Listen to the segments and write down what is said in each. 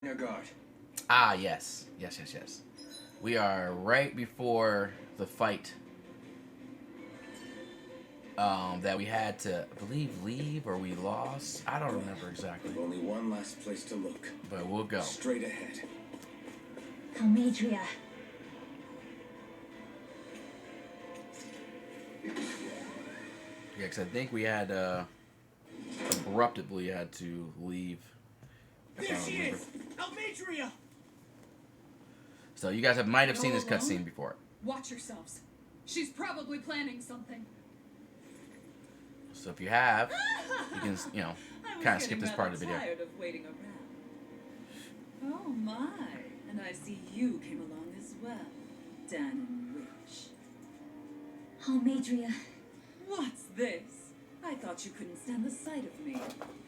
Your guard. Ah, yes. Yes, yes, yes. We are right before the fight that we had to, I believe, leave or we lost. I don't remember exactly. Only one last place to look. But we'll go. Straight ahead. Almadria. Yeah, because I think we had abruptly had to leave. There she is! Almadria! So you guys might have seen this cutscene before. Watch yourselves. She's probably planning something. So if you have, you can, kind of skip this part of the video. Tired of waiting around. Oh my! And I see you came along as well, Dan and Witch. Almadria. What's this? I thought you couldn't stand the sight of me.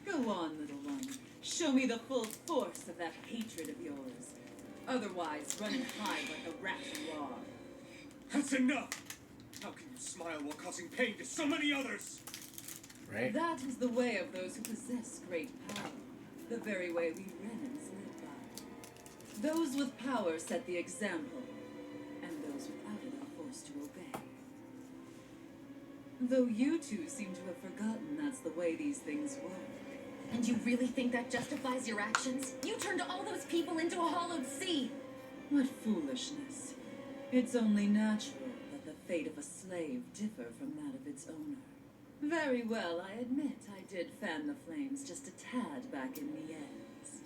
Go on, little one. Show me the full force of that hatred of yours. Otherwise, run and hide like the rat you are. That's enough! How can you smile while causing pain to so many others? Right? That is the way of those who possess great power. The very way we Renans live by. Those with power set the example, and those without it are forced to obey. Though you two seem to have forgotten that's the way these things work. And you really think that justifies your actions? You turned all those people into a hollowed sea. What foolishness. It's only natural that the fate of a slave differ from that of its owner. Very well, I admit I did fan the flames just a tad back in the ends.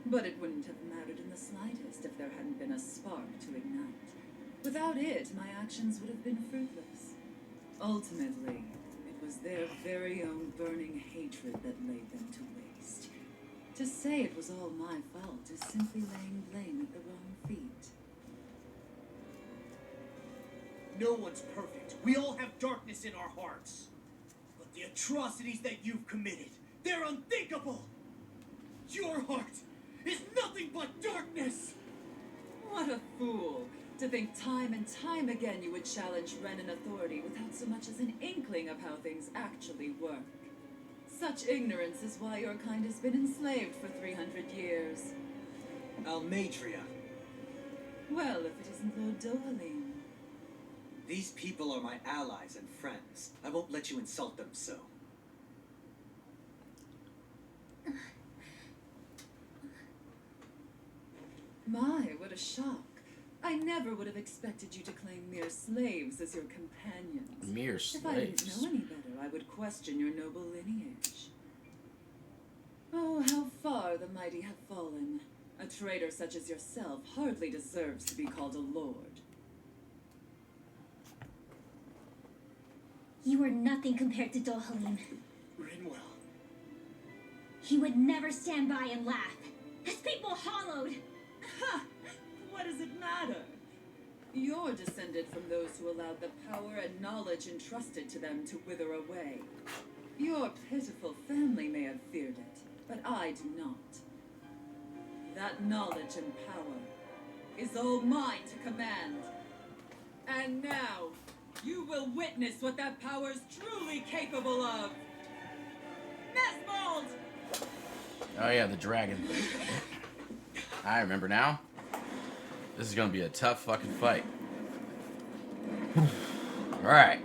But it wouldn't have mattered in the slightest if there hadn't been a spark to ignite. Without it, my actions would have been fruitless. Ultimately, it was their very own burning hatred that laid them to waste. To say it was all my fault is simply laying blame at the wrong feet. No one's perfect. We all have darkness in our hearts. But the atrocities that you've committed, they're unthinkable! Your heart is nothing but darkness! What a fool! To think time and time again you would challenge Renan authority without so much as an inkling of how things actually work. Such ignorance is why your kind has been enslaved for 300 years. Almadria, Well, if it isn't Lord Dohalim. these people are my allies and friends. I won't let you insult them so. My, what a shock. I never would have expected you to claim mere slaves as your companions. Mere If I didn't slaves. know any better, I would question your noble lineage. Oh, how far the mighty have fallen. A traitor such as yourself hardly deserves to be called a lord. You are nothing compared to Dohalim. Rinwell. He would never stand by and laugh. His people hollowed. Ha! What does it matter? You're descended from those who allowed the power and knowledge entrusted to them to wither away. Your pitiful family may have feared it, but I do not. That knowledge and power is all mine to command. And now, you will witness what that power is truly capable of. Nesmold! Oh yeah, the dragon. I remember now. This is gonna be a tough fucking fight. Alright.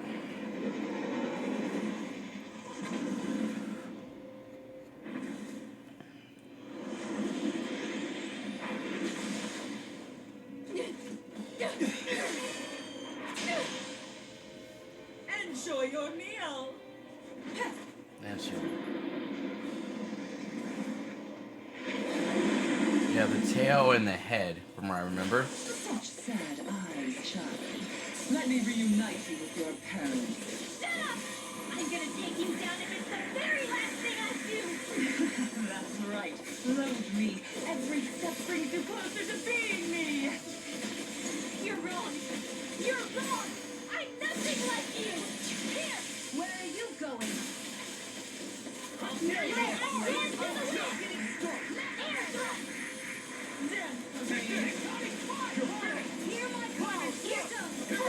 Enjoy your meal! That's you. Yeah, the tail and the head, from what I remember. Such sad eyes, child. Let me reunite you with your parents. Shut up! I'm gonna take you down if it's the very last thing I do. That's right. Load me. Every step brings you closer to being me. You're wrong. You're wrong. I'm nothing like you. Here. Where are you going? Hands to the wind. Hear my call. Here goes. Here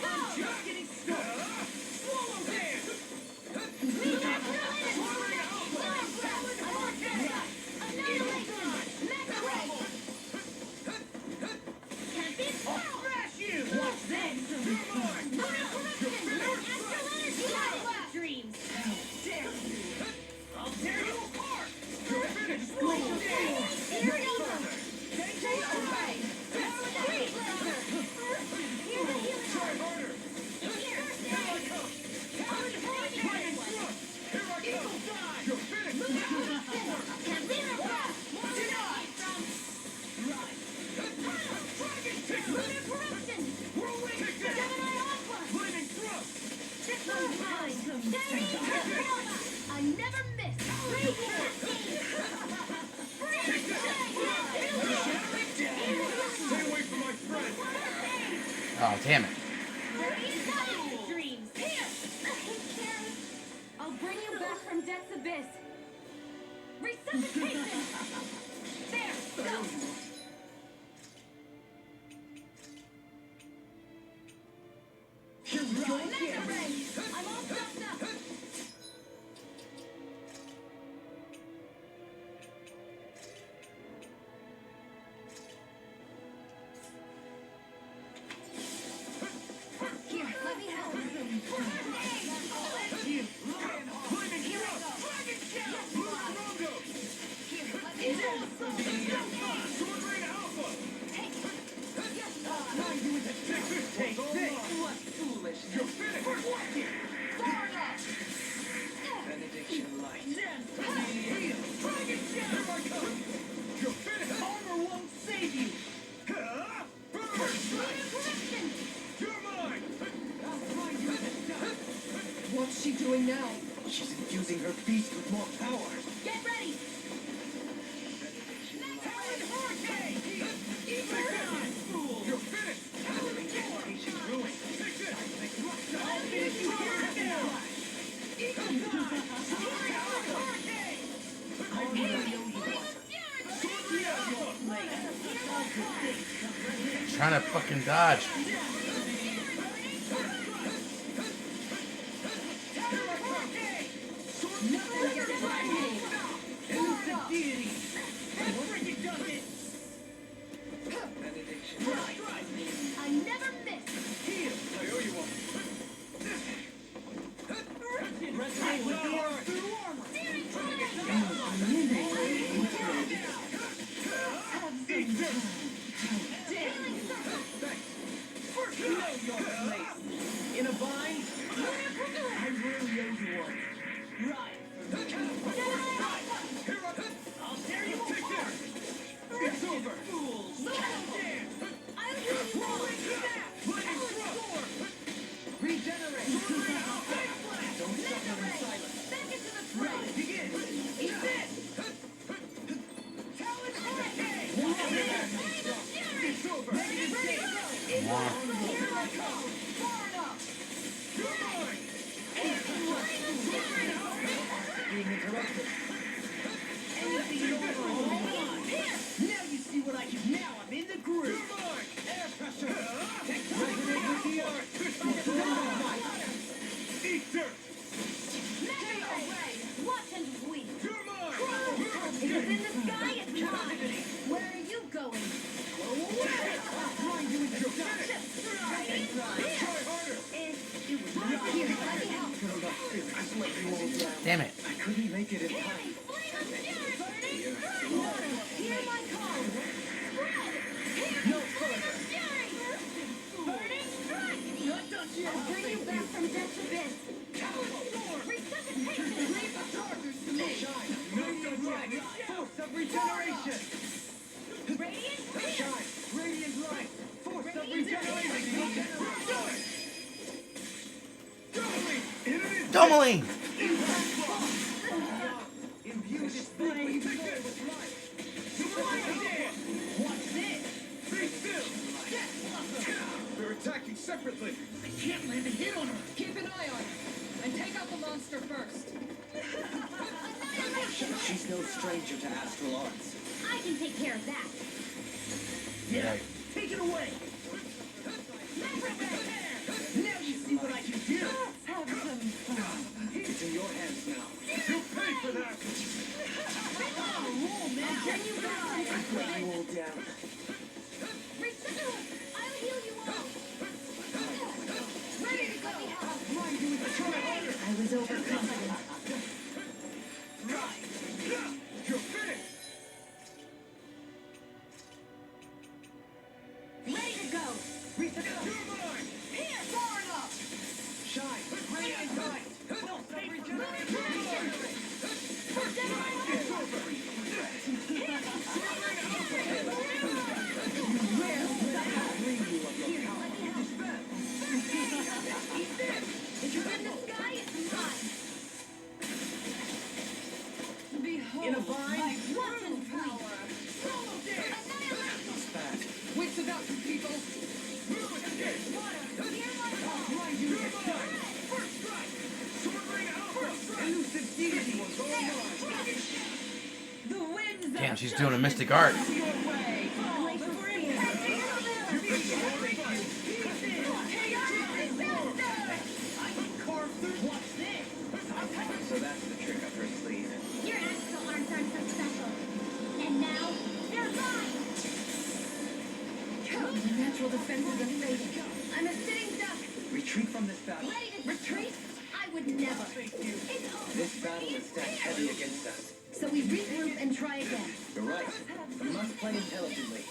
goes. Just getting started! Swallow them! damn it. Dreams. Here. I'll bring you back from death's abyss. Resuscitation. There. Go. Here we go again. I'm all stuffed up. Here, let me help. Take this. What foolishness. You're finished. Benediction light. Here I come. You're finished. Armor won't save you. You're mine. I'll find you in the dust. What's she doing now? She's infusing her beast with more power. Get ready. Fool. You're finished. She's ruined. Take this. I'll finish you here now. Trying to fucking dodge. I never miss. Here, I owe you one. Resonate with the earth. First, you know your place. In a bind, I really owe you one. Right. I'll tear you apart. It's over. Fools. I'll heal you all. Regenerate. Don't suffer in silence. Back into the fray. Begin. Eat this. Talon Hurricane. It's over. Make it safe. Here I come. Far enough. You're mine. Being interrupted. Anything you don't want. Now you see what I can. Now I'm in the groove. You're mine. Air pressure. Resonate with the earth. Eat dirt. Watch and weep. You're mine. If it's in the sky, it's mine. Where are you going? I'll find you in the dust. Try harder. Here, let me help. Damn it. I couldn't make it in time. Flame of fury, burning. Hear my call. Spread. No further. Fury. Burning strike. Not done yet. I'll bring you back from death's abyss. Resuscitation. Leave the darkness to me. Shine. Not done yet. Force of regeneration. Radiant. Shine. Radiant light. Force of regeneration. Domeling! Imbue this flame with light. What's this? Be still. They're attacking separately. I can't land a hit on her. Keep an eye on her. And take out the monster first. She's no stranger to astral arts. I can take care of that. Yeah. Take it away. Now you see what I can do. Have some fun. It's in your hands now. You'll pay for that. Roll now. Can you guys? Put you all down. I'll heal you all. Ready to go. I was overconfident. Right. You're finished. Ready to go. You're mine. Here, far enough. Shine. Radiant light. No, regeneration. It's over. If you're in the sky, it's mine. Behold In a bind? my Watch and power. Annihilate. It's bad. Wits about you, people. Move again. she's doing a mystic art. So that's the trick up her sleeve. Your actual arms aren't so special. And now, they're mine! Natural defenses are fading. I'm a sitting duck. Retreat from this battle. Ready to retreat? I would never. It's over. This battle is stacked heavy against us. So we regroup and try again. You're right. We must play intelligently.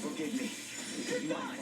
Forgive me. This is not.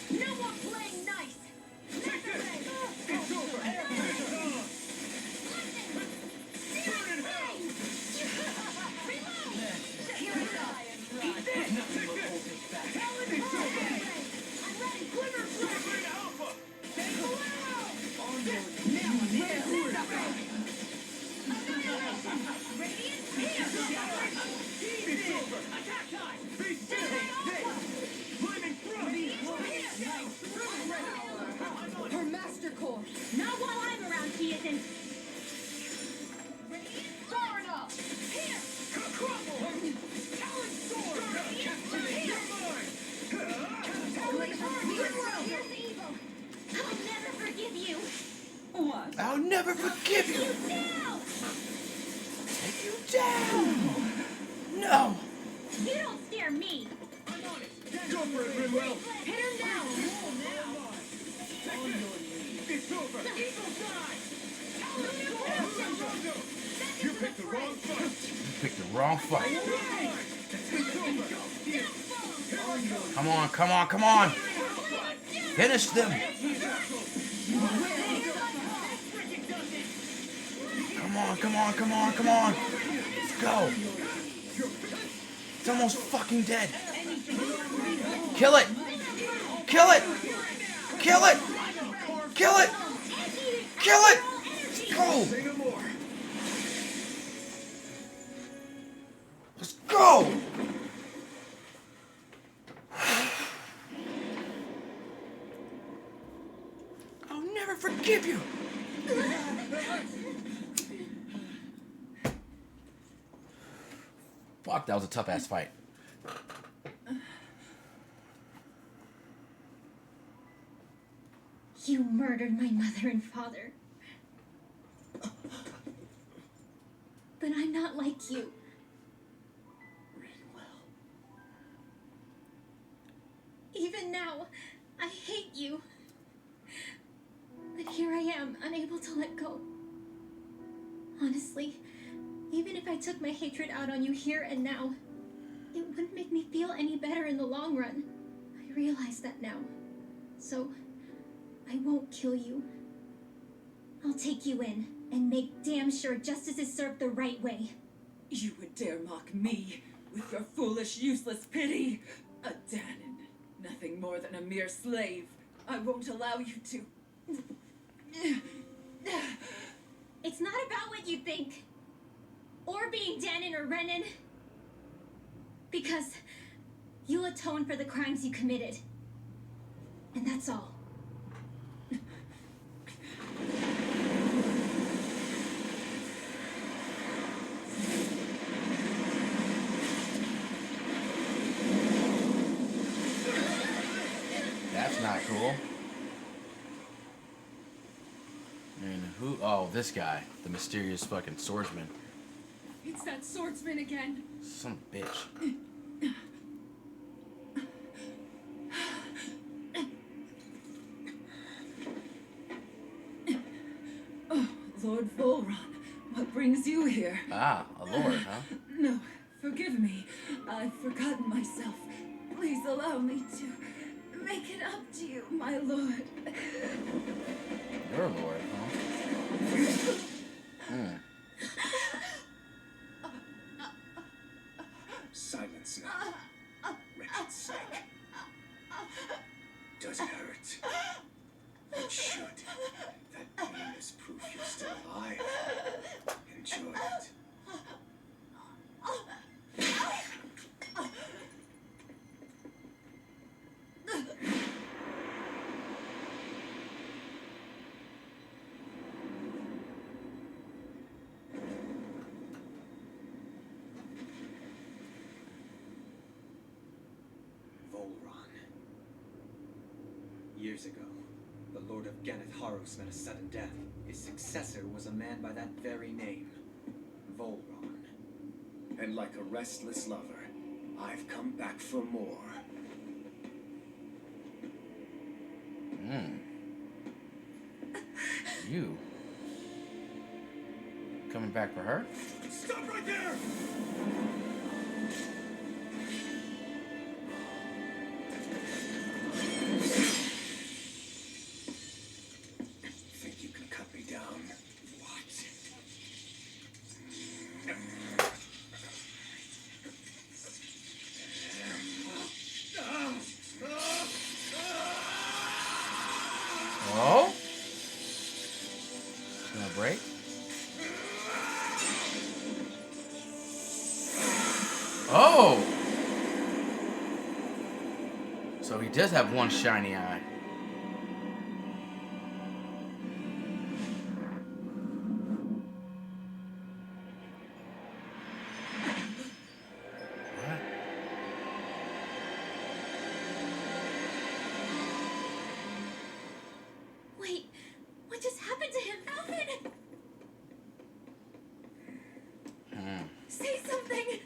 No more playing nice! Her master core. Not while I'm around, he isn't. Far enough. Here! Here's evil! I'll never forgive you! What? I'll never forgive you. Now! Take you down. No. You don't scare me! Go for it, Rinwell! Hit her now! It's over! You picked the wrong fight! You picked the wrong fight. Come on, come on, come on. Finish them. Come on, come on, come on, come on. Let's go. It's almost fucking dead. Kill it. Kill it. Kill it. Kill it. Kill it. Let's go. Say no more! Let's go. I'll never forgive you. Fuck, that was a tough ass fight. You murdered my mother and father. But I'm not like you. Even now, I hate you. But here I am, unable to let go. Honestly, even if I took my hatred out on you here and now, it wouldn't make me feel any better in the long run. I realize that now. So, I won't kill you. I'll take you in and make damn sure justice is served the right way. You would dare mock me with your foolish, useless pity? A Danon, nothing more than a mere slave. I won't allow you to. It's not about what you think. Or being Danon or Renan. Because you'll atone for the crimes you committed. And that's all. That's That's not cool. And who? Oh, this guy. The mysterious fucking swordsman. It's that swordsman again. Some bitch. Oh, Lord Volron, what brings you here? Ah, a lord, huh? No, forgive me. I've forgotten myself. Please allow me to make it up to you, my lord. You're a lord, huh? Hmm. Silence now. Wretched snake. Does it hurt? It should. That pain is proof you're still alive. Enjoy it. Volron. Years ago, the Lord of Ganneth Haros met a sudden death. His successor was a man by that very name, Volron. And like a restless lover, I've come back for more. Hmm. You. Coming back for her? Stop right there! Think you can cut me down? What? Oh? Gonna break? Oh! So he does have one shiny eye. What? Wait, what just happened to him, Alvin? Say something.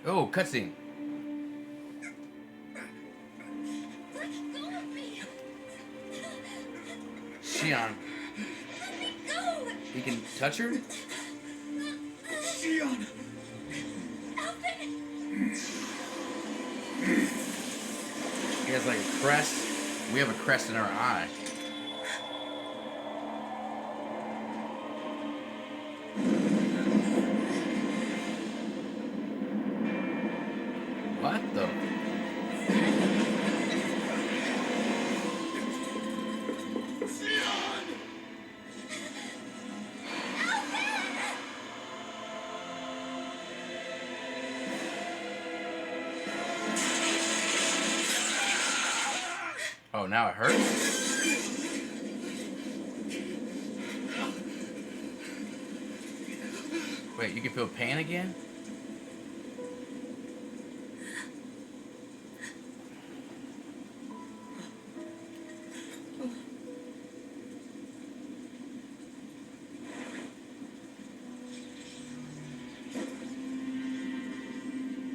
Oh, cutscene. Let go of me. Shion. Let me go. He can touch her? Shion! Alvin. He has like a crest. We have a crest in our eye. What the? Shion! Oh, now it hurts? Wait, you can feel pain again?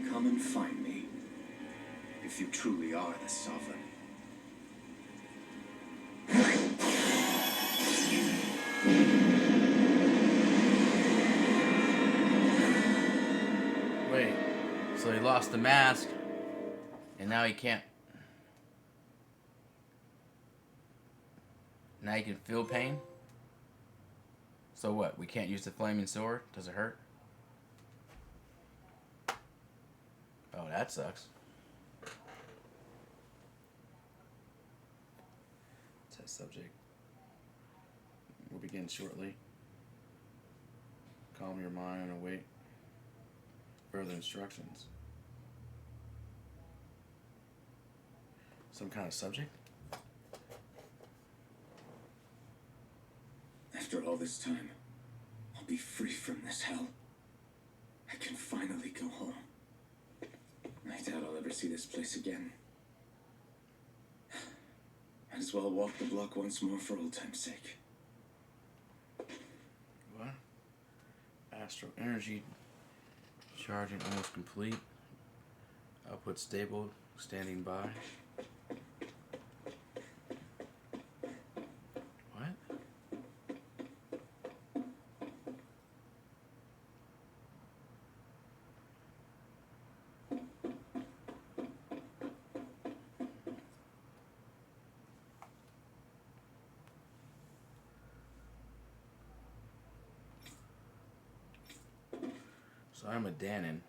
Come and find me. If you truly are the Sovereign. Wait, so he lost the mask, and now he can't. Now he can feel pain? So what, we can't use the flaming sword? Does it hurt? Oh, that sucks. Test subject. We'll begin shortly. Calm your mind and await further instructions. Some kind of subject? After all this time, I'll be free from this hell. I can finally go home. I doubt I'll ever see this place again. Might as well walk the block once more for old time's sake. What? Astral energy charging almost complete. Output stable, standing by. What? So I'm a Danon.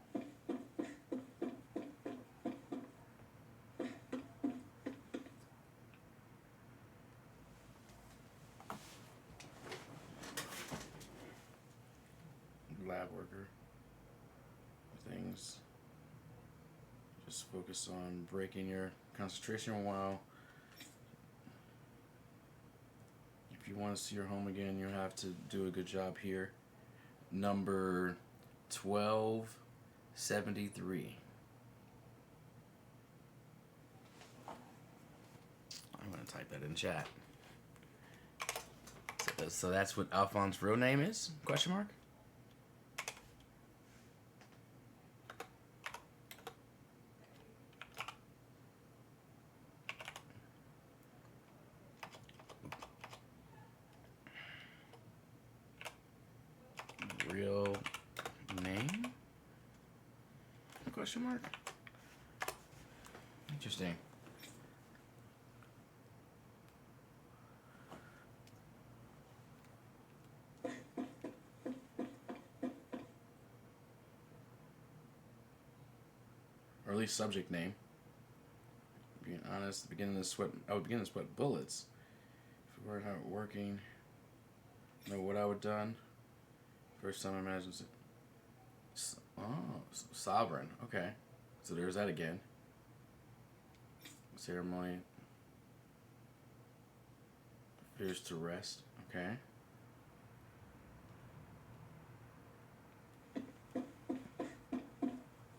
Lab worker. Things. Just focus on breaking your concentration while. If you want to see your home again, you have to do a good job here. Number 1273. I'm going to type that in chat. So that's what Alphonse's real name is? Question mark? Real name? Question mark? Interesting. Or at least subject name. Being honest, I would begin to sweat bullets. If we weren't out working, know what I would done. First time I imagined it. Sovereign. Okay. So there's that again. Ceremony. Appears to rest. Okay.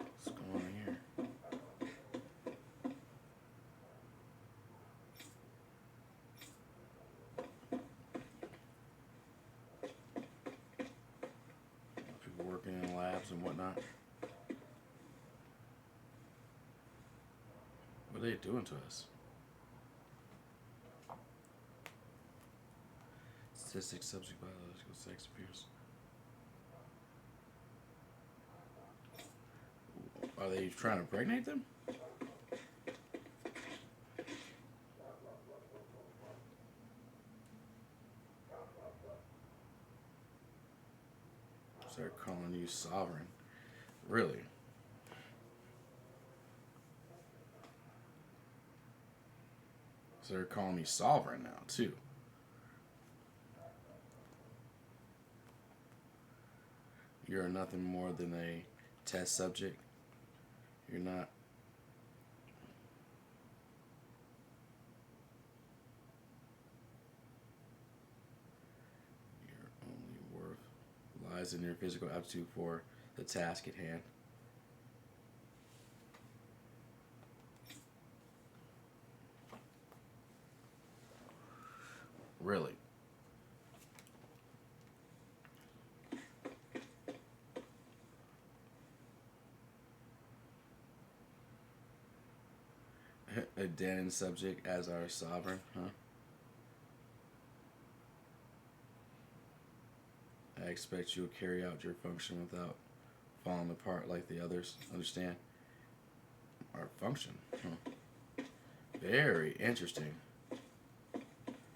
What's going on here? People working in labs and whatnot. What are they doing to us? Statistics, subject, biological sex appears. Are they trying to impregnate them? So they're calling you sovereign. Really? So they're calling me sovereign now, too. You're nothing more than a test subject. You're not. Your only worth lies in your physical aptitude for the task at hand. Really? A Danon subject as our sovereign, huh? I expect you'll carry out your function without falling apart like the others. Understand? Our function, huh? Very interesting.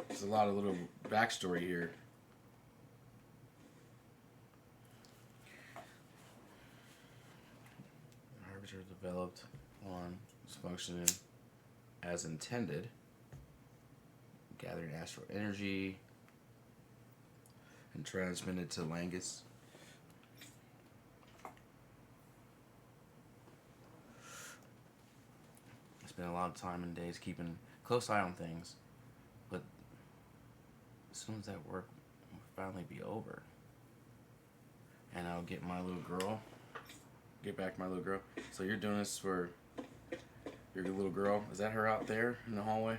There's a lot of little backstory here. Arbiter developed on is functioning as intended, gathering astral energy and transmitted to Langus. I spent a lot of time and days keeping close eye on things, but as soon as that work will finally be over, and I'll get my little girl. Get back my little girl. So you're doing this for your little girl. Is that her out there in the hallway?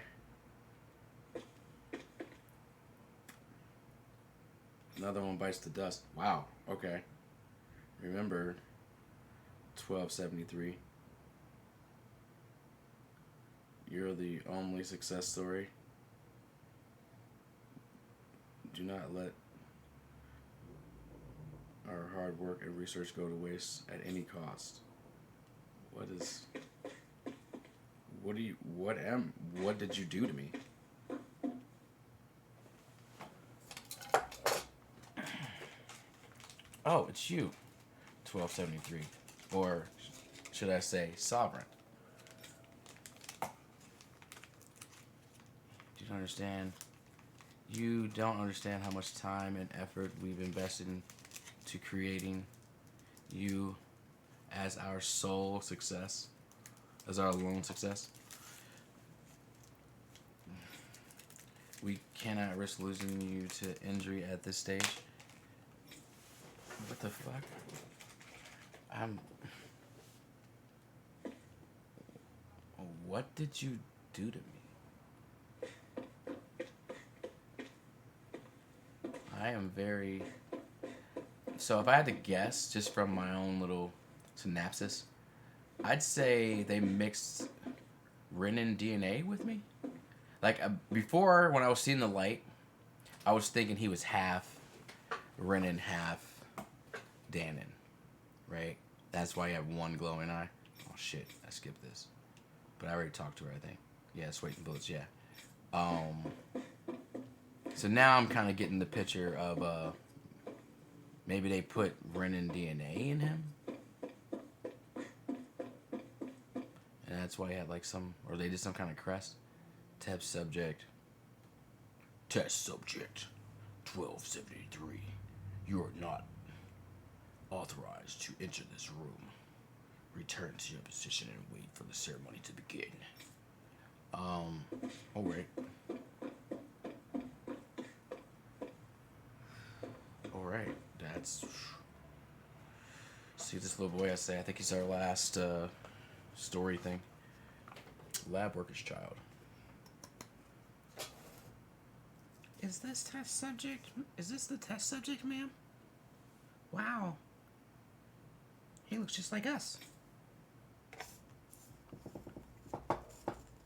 Another one bites the dust. Wow. Okay. Remember 1273. You're the only success story. Do not let our hard work and research go to waste at any cost. What did you do to me? Oh, it's you. 1273. Or should I say Sovereign? Do you understand? You don't understand how much time and effort we've invested into creating you as our sole success, as our lone success. We cannot risk losing you to injury at this stage. What the fuck? What did you do to me? I am very... So if I had to guess, just from my own little synopsis, I'd say they mixed Renin DNA with me. Like, before, when I was seeing the light, I was thinking he was half Renin, half Danon, right? That's why you have one glowing eye. Oh, shit, I skipped this. But I already talked to her, I think. Yeah, Sweating Bullets, yeah. So now I'm kind of getting the picture of, maybe they put Renin DNA in him. And that's why he had, like, or they did some kind of crest. Test subject 1273. You are not authorized to enter this room. Return to your position and wait for the ceremony to begin. Alright. Alright, that's... See this little boy I say, I think he's our last story thing. Lab worker's child. Is this test subject? Is this the test subject, ma'am? Wow. He looks just like us.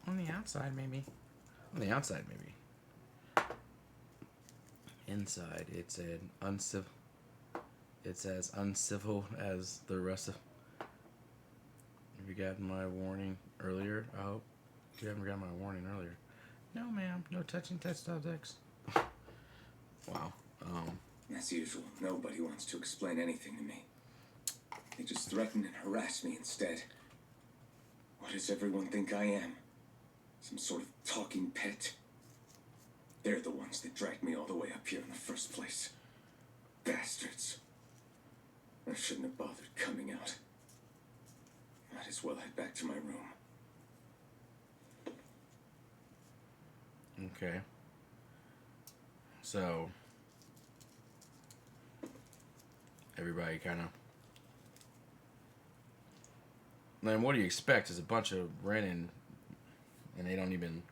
On the outside, maybe. On the outside, maybe. Inside, it's an uncivil. It's as uncivil as the rest of. Have you gotten my warning earlier? I hope you haven't gotten my warning earlier. No, ma'am. No touching test subjects. Wow. As usual, nobody wants to explain anything to me. They just threaten and harass me instead. What does everyone think I am? Some sort of talking pet? They're the ones that dragged me all the way up here in the first place. Bastards. I shouldn't have bothered coming out. Might as well head back to my room. Okay. So, everybody kind of... Then what do you expect? Is a bunch of Renin, and they don't even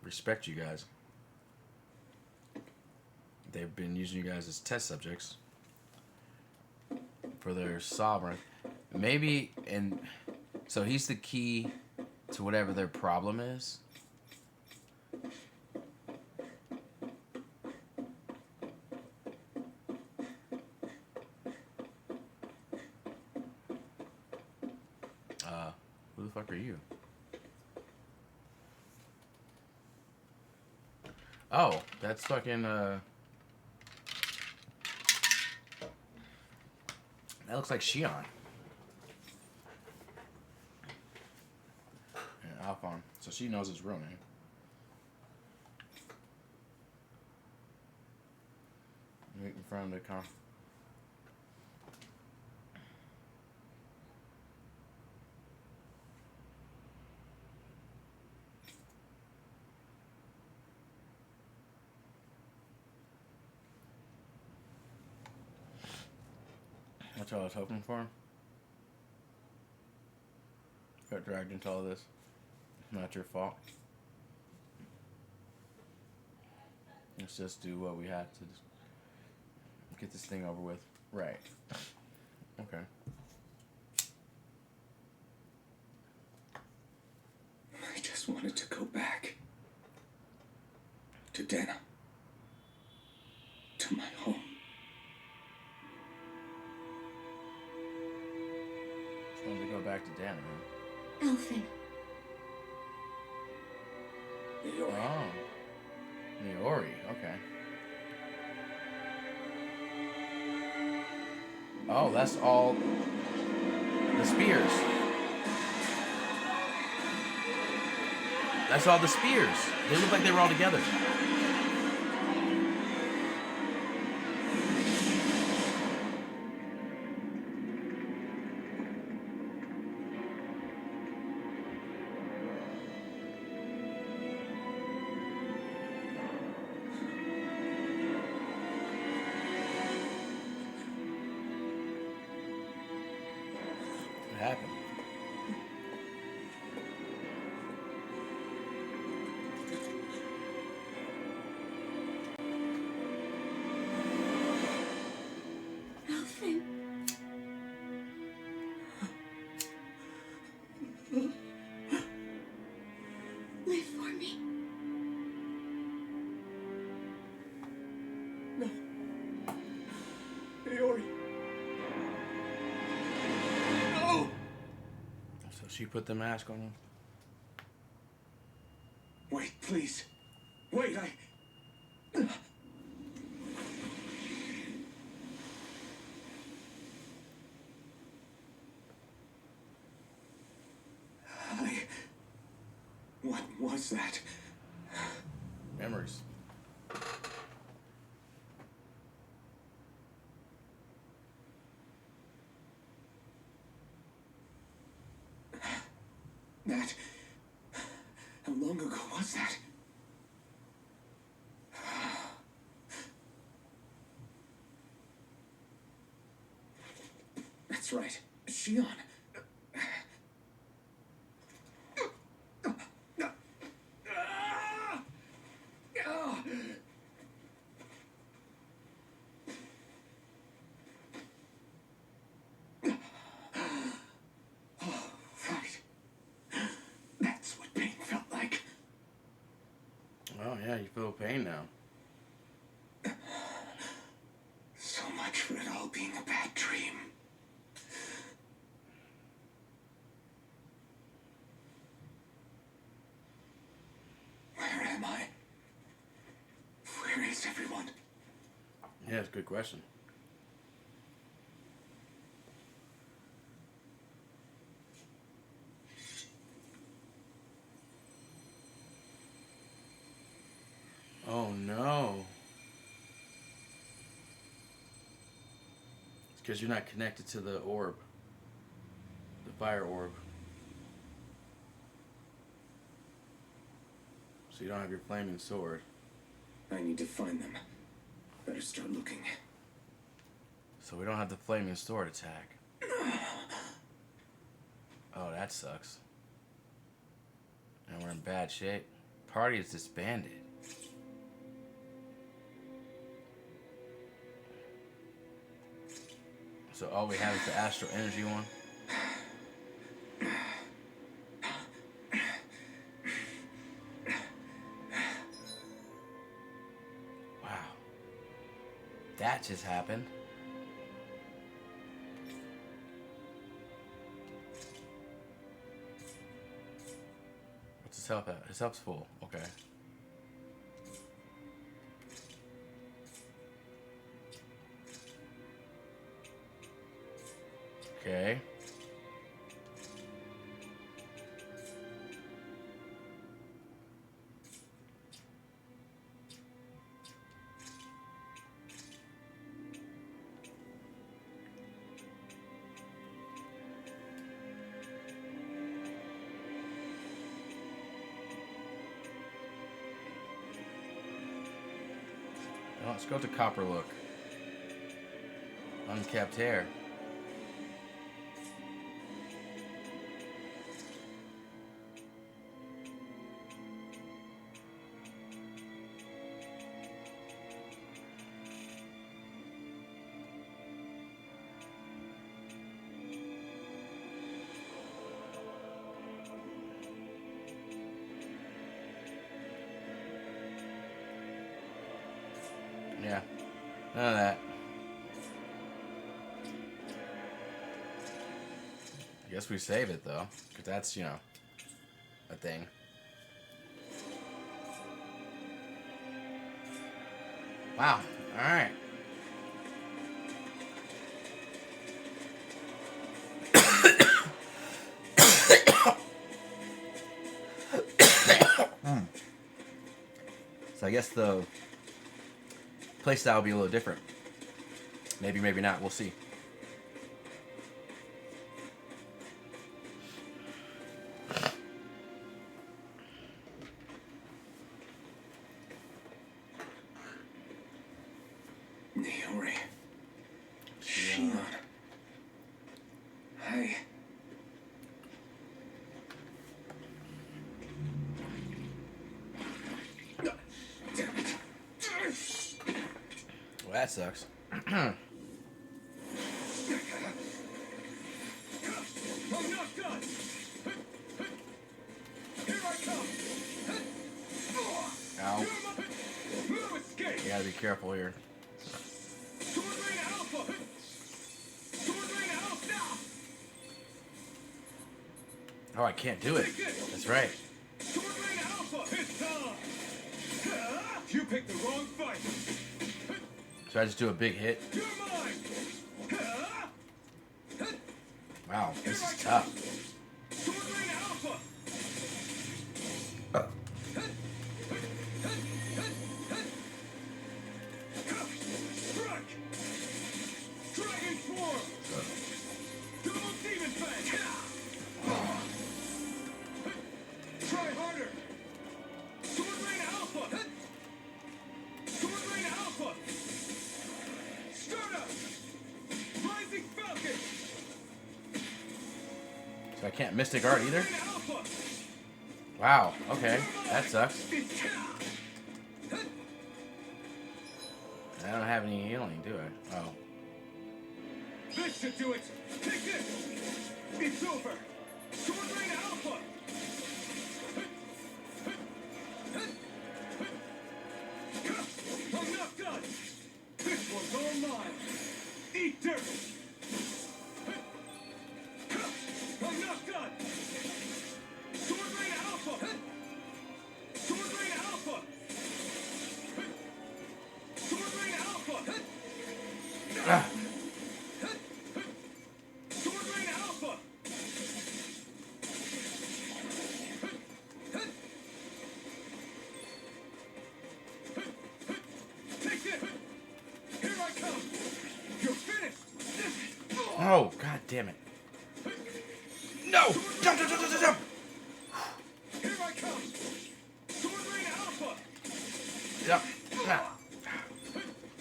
respect you guys. They've been using you guys as test subjects for their sovereign. Maybe, and so he's the key to whatever their problem is. Who the fuck are you? Oh, that's fucking, that looks like Shion. Yeah, Alphon. So she knows his real name. Waiting for him to come. That's all I was hoping for. Got dragged into all this. Not your fault. Let's just do what we have to get this thing over with. Right. Okay. I just wanted to go back. To Dana. To my home. Just wanted to go back to Dana, huh? Elfin. Oh. Niori, okay. Oh, that's all the spears. That's all the spears. They look like they were all together. What happened? Elfin. Live for me. No. Iori. No! So she put the mask on him. Wait, please. Wait, What was that? Memories. That... How long ago was that? That's right. Shion. That's what pain felt like. Oh yeah, you feel pain now. So much for it all being a bad dream. Where am I? Where is everyone? Yeah, it's a good question. Oh no. It's because you're not connected to the orb. The fire orb. So you don't have your flaming sword. I need to find them. Better start looking. So we don't have the flaming sword attack. Oh, that sucks. And we're in bad shape. Party is disbanded. So all we have is the astral energy one. Wow. That just happened. What's his health at? His health's full. Okay. Okay. Well, let's go to Copper Look. Unkept hair. Yeah. None of that. I guess we save it, though. Because that's, you know, a thing. Wow. Alright. So I guess the playstyle will be a little different. Maybe, maybe not. We'll see. Niori. Shion. Hi. Damn it. Well, that sucks. I'm not done. Here I come. Ow. No escape. You gotta be careful here. Sword Rain Alpha. Sword Rain Alpha. Oh, I can't do it. That's right. Sword Rain Alpha. It's time. You picked the wrong fight. So I just do a big hit. You're mine. Wow, this is tough. Sword Rain Alpha. Strike. Dragon form. Double demon fang. Try harder. Sword Rain Alpha. Sword Rain Alpha. Stardust. Rising Falcon. So I can't Mystic Art either? Rain Alpha. Wow, okay. That sucks. I don't have any healing, do I? Oh. This should do it. Take this. It's over. Sword Rain Alpha. I'm not done. This one's all mine. Eat dirt. I'm not done. Sword Rain Alpha. Sword Rain Alpha. Sword Rain Alpha. Ah. Sword Rain Alpha. Take this. Here I come. You're finished. Oh, god damn it. No! Jump, jump, jump, jump, jump! Here I come. Sword Rain Alpha. Yep. Ah.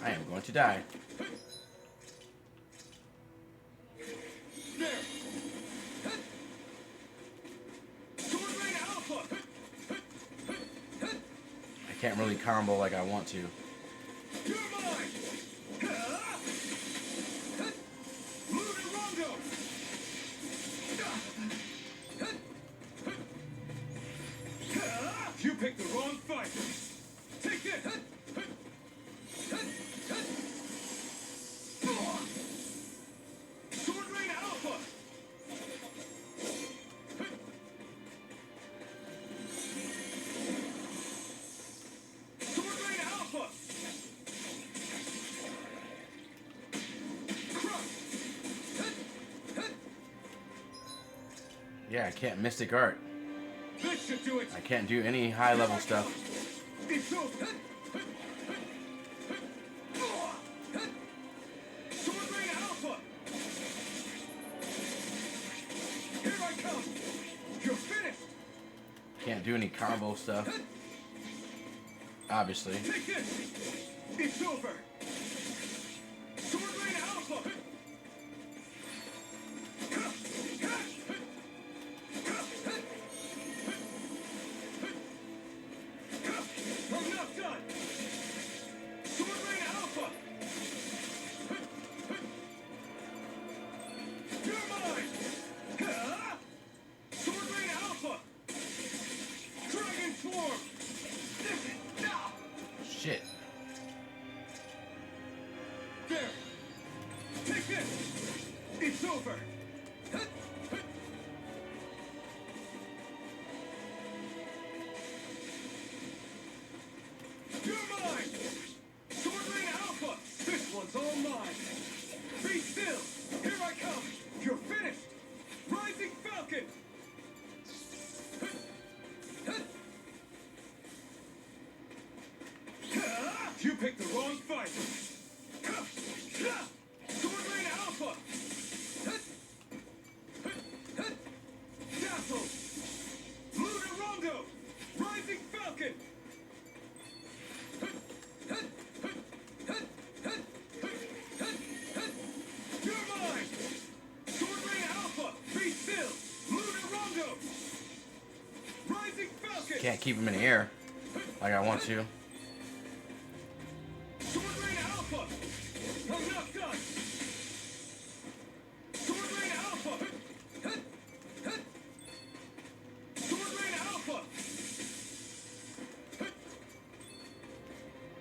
I am going to die. There. Sword Rain Alpha. I can't really combo like I want to. You're mine. Lunar Rondo. You picked the wrong fight. Take this. Sword Rain Alpha. Sword Rain Alpha. Crush. Yeah, I can't Mystic Art. This should do it. I can't do any high level stuff. It's over. Sword Rain Alpha. Here I come. You're finished. Can't do any combo stuff. Obviously. Take this. It's over. Sword Rain Alpha. I'm not done. Sword Rain Alpha. You're mine. Sword Rain Alpha. Dragon form. Shit. There! Take this! It's over! You're mine! Swordling Alpha! This one's all mine! Be still! Here I come! You're finished! Rising Falcon! You picked the wrong fight! Swordling Alpha! Dazzle! Lunar Rondo! Rising Falcon! You're mine! Swordling Alpha! Be still! Lunar Rondo! Rising Falcon! Can't keep him in the air like I want to. Swordling Alpha! I'm not done! Swordling Alpha! Swordling Alpha!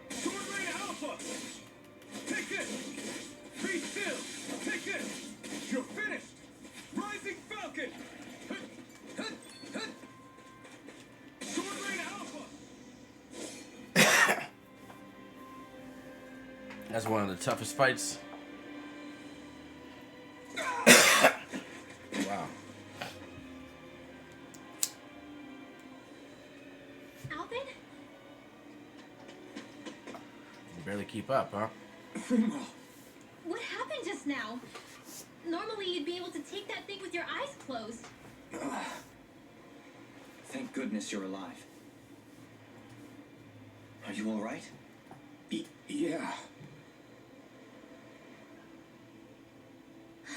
Swordling Alpha! Take this! Be still! Take this! You're finished! Rising Falcon! Swordling Alpha! That's one of the toughest fights. Wow. Alvin? You barely keep up, huh? Finwell! What happened just now? Normally you'd be able to take that thing with your eyes closed. Thank goodness you're alive. Are you all right? Yeah.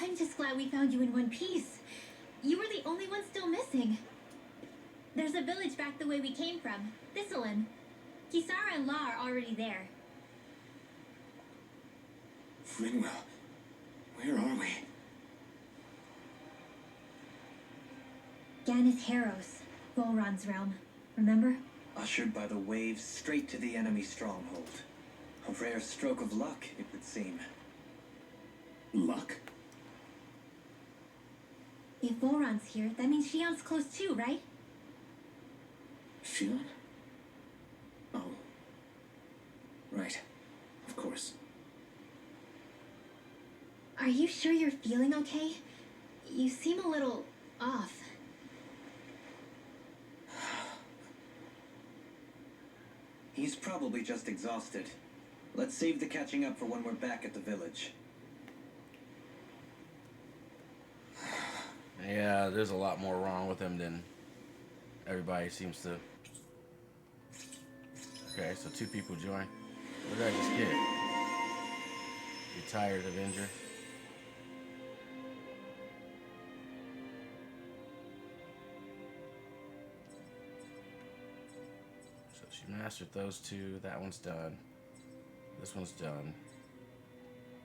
I'm just glad we found you in one piece. You were the only one still missing. There's a village back the way we came from, Thistlein. Kisara and La are already there. Finwell, where are we? Ganeth Haros, Volron's realm. Remember? Ushered by the waves straight to the enemy stronghold. A rare stroke of luck, it would seem. Luck? If Volron's here, that means Shion's close too, right? Shion? Oh. Right. Of course. Are you sure you're feeling okay? You seem a little off. He's probably just exhausted. Let's save the catching up for when we're back at the village. Yeah, there's a lot more wrong with him than everybody seems to. Okay, so 2 people join. What did I just get? Retired Avenger. So she mastered those 2. That one's done. This one's done.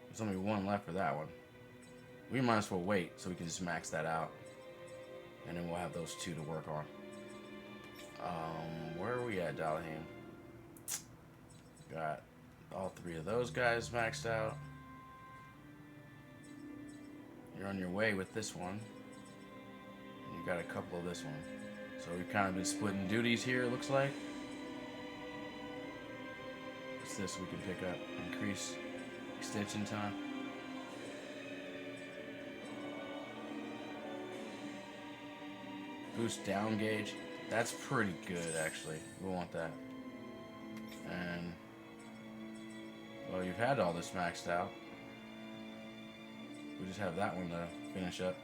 There's only 1 left for that one. We might as well wait so we can just max that out. And then we'll have those 2 to work on. Where are we at, Dalahim? Got all 3 of those guys maxed out. You're on your way with this one. And you got a couple of this one. So we've kind of been splitting duties here, it looks like. What's this we can pick up? Increase extension time. Boost down gauge. That's pretty good, actually. We want that. And, well, you've had all this maxed out. We just have that one to finish up.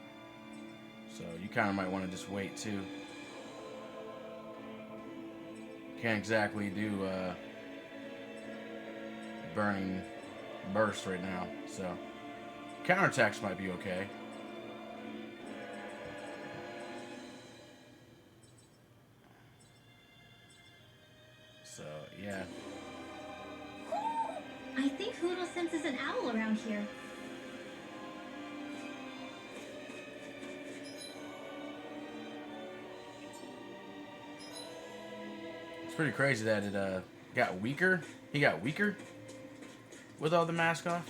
So you kind of might want to just wait, too. Can't exactly do burning burst right now. So counterattacks might be okay. So, yeah. I think Hoodle senses an owl around here. It's pretty crazy that it got weaker. He got weaker with all the mask off.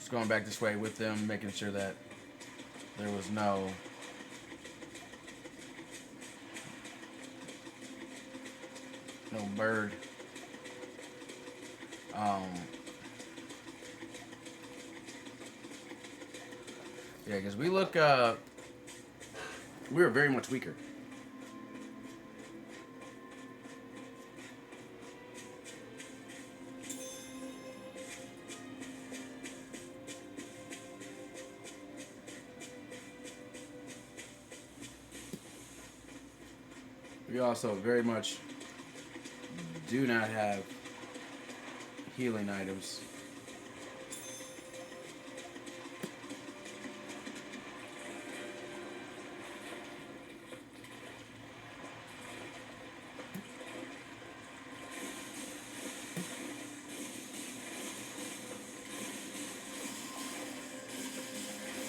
Just going back this way with them, making sure that there was no bird. Yeah, because we look, we were very much weaker. We also very much do not have healing items.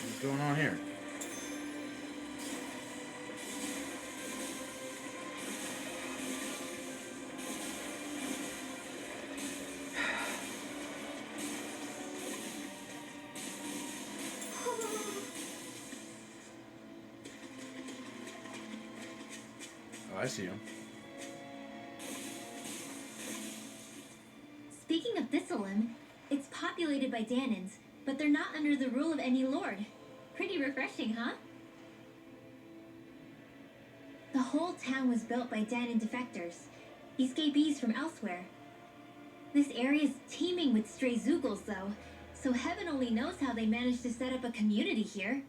What's going on here? I see him. Speaking of Thistleum, it's populated by Danans, but they're not under the rule of any lord. Pretty refreshing, huh? The whole town was built by Danan defectors, escapees from elsewhere. This area is teeming with stray Zoogles, though, so heaven only knows how they managed to set up a community here.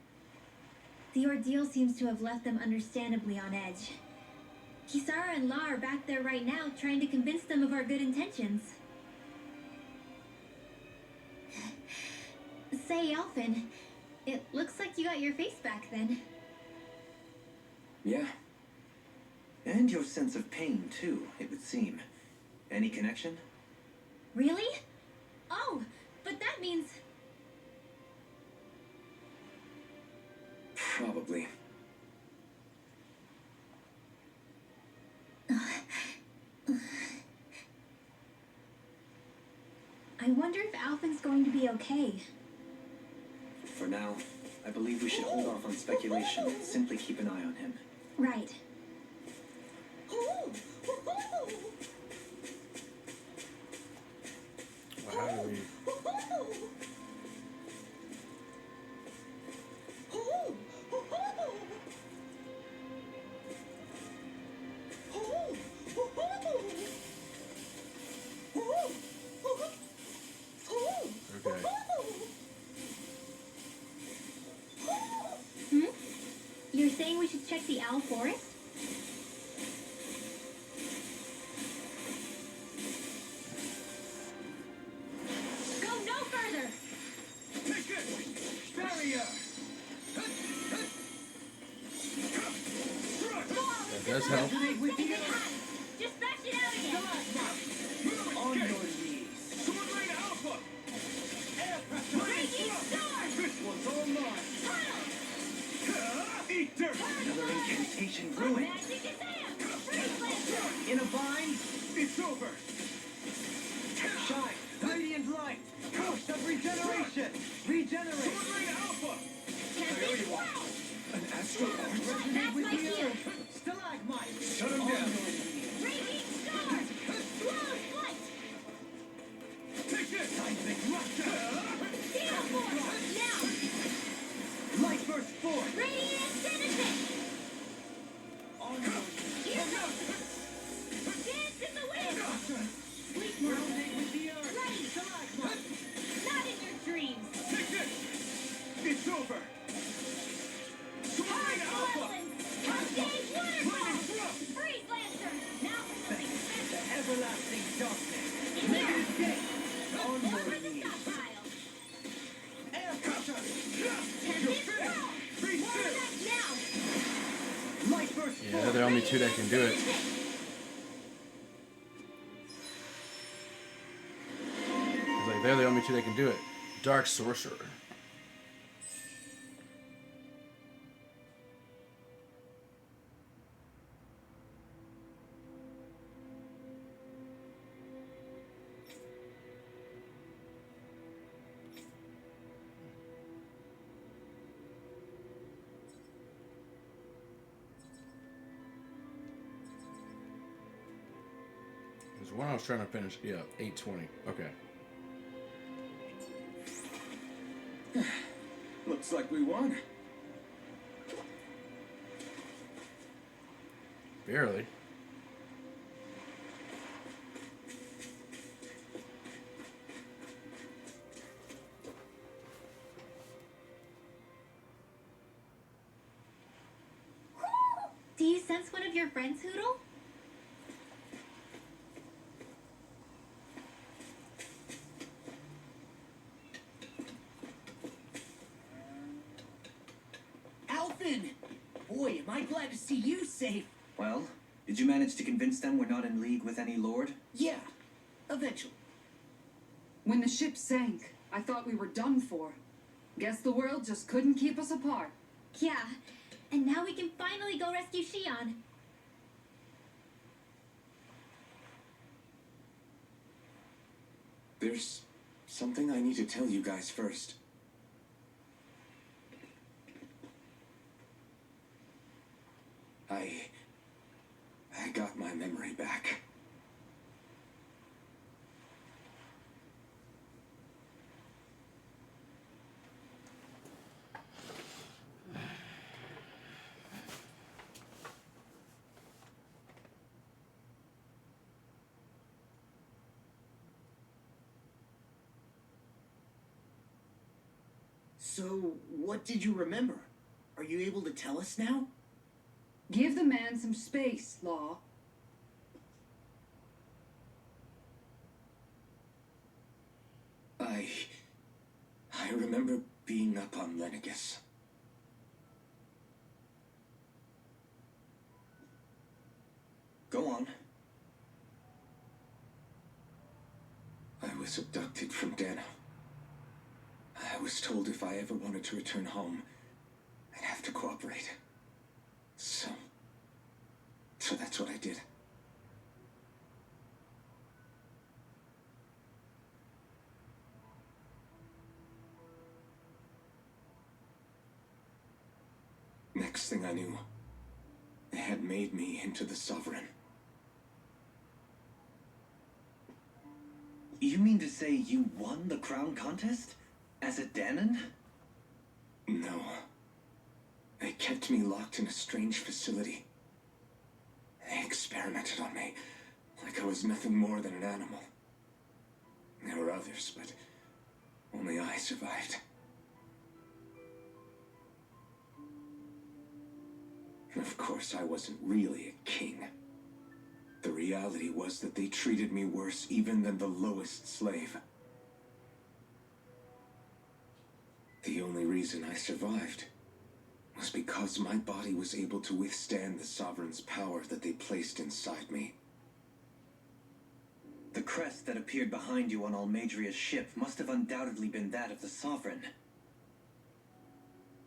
The ordeal seems to have left them understandably on edge. Kisara and La are back there right now, trying to convince them of our good intentions. Say, Elfin, it looks like you got your face back then. Yeah. And your sense of pain, too, it would seem. Any connection? Really? Oh, but that means... Probably. I wonder if Alfin's going to be okay. For now, I believe we should hold off on speculation and simply keep an eye on him. Right. Well, how do we... Okay. Hmm? You're saying we should check the owl forest? Go no further! Take it! Barrier! That does help. Just bash it out again! On your knees! Sword Lane Alpha! Air pressure! Raging storm! This one's all mine! Eat dirt! Another incantation ruined. Magic is amp! Freeze Lancer! In a bind, It's over! shine, radiant light, ghost of regeneration, regenerate. Sword Lane Alpha! Can't be wow! An astral arch? That's my shield! Stalagmite. Shut him On down. your knees. Raging storm! Flawless flight! Take this! Seismic rupture. Steel force! Now! Light burst forth. Radiant citizen! On your knees. Dance in the wind! Sleep now! Resonate with the earth. Ready! Stalagmite. Not in your dreams! Take this! It's over! Sword Lane Alpha! Cascade Flaming waterfall! thrust! Freeze Lancer! Now for something The special! everlasting darkness. In Make there! it escape. On Over your the knees. stockpile! Air pressure. Tempest Roll! Freeze More still! attack now! Light burst Yeah, forth. they're the only two that can do it. It's like they're the only two that can do it. Dark Sorcerer. So one I was trying to finish. Yeah, 8:20. Okay. Looks like we won. Barely. Do you sense one of your friends, Hoodle? Alvin! Boy, am I glad to see you safe. Well, did you manage to convince them we're not in league with any lord? Yeah, eventually. When the ship sank, I thought we were done for. Guess the world just couldn't keep us apart. Yeah, and now we can finally go rescue Shion. There's something I need to tell you guys first. I got my memory back. So, what did you remember? Are you able to tell us now? Give the man some space, Law. I remember being up on Lenegus. Go on. I was abducted from Dano. I was told if I ever wanted to return home, I'd have to cooperate. So that's what I did. Next thing I knew, they had made me into the Sovereign. You mean to say you won the crown contest? As a Danon? No. They kept me locked in a strange facility. They experimented on me, like I was nothing more than an animal. There were others, but only I survived. Of course, I wasn't really a king. The reality was that they treated me worse even than the lowest slave. The only reason I survived was because my body was able to withstand the Sovereign's power that they placed inside me. The crest that appeared behind you on Almadria's ship must have undoubtedly been that of the Sovereign.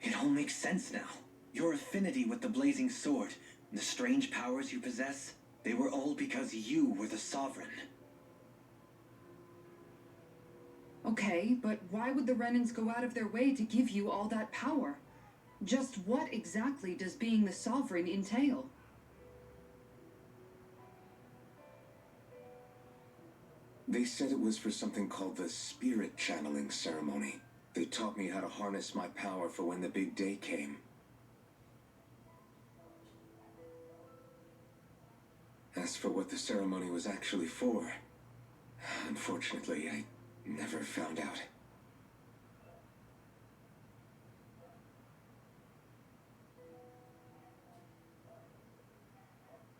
It all makes sense now. Your affinity with the Blazing Sword, the strange powers you possess, they were all because you were the Sovereign. Okay, but why would the Renans go out of their way to give you all that power? Just what exactly does being the Sovereign entail? They said it was for something called the Spirit Channeling Ceremony. They taught me how to harness my power for when the big day came. As for what the ceremony was actually for, unfortunately, I never found out.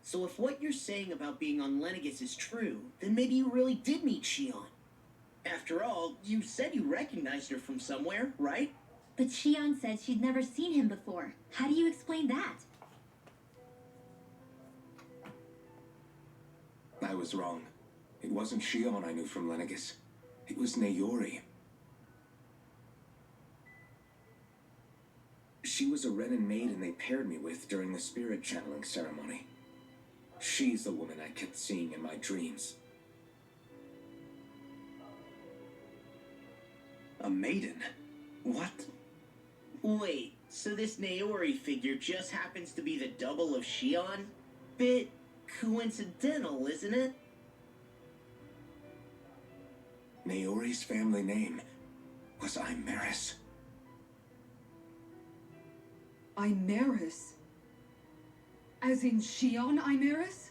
So if what you're saying about being on Lenegus is true, then maybe you really did meet Shion. After all, you said you recognized her from somewhere, right? But Shion said she'd never seen him before. How do you explain that? I was wrong. It wasn't Shion I knew from Lenegus. It was Nayori. She was a Renan maiden they paired me with during the spirit channeling ceremony. She's the woman I kept seeing in my dreams. A maiden? What? Wait, so this Nayori figure just happens to be the double of Shion? Bit coincidental, isn't it? Naori's family name was Imeris. Imeris? As in Shion Imeris?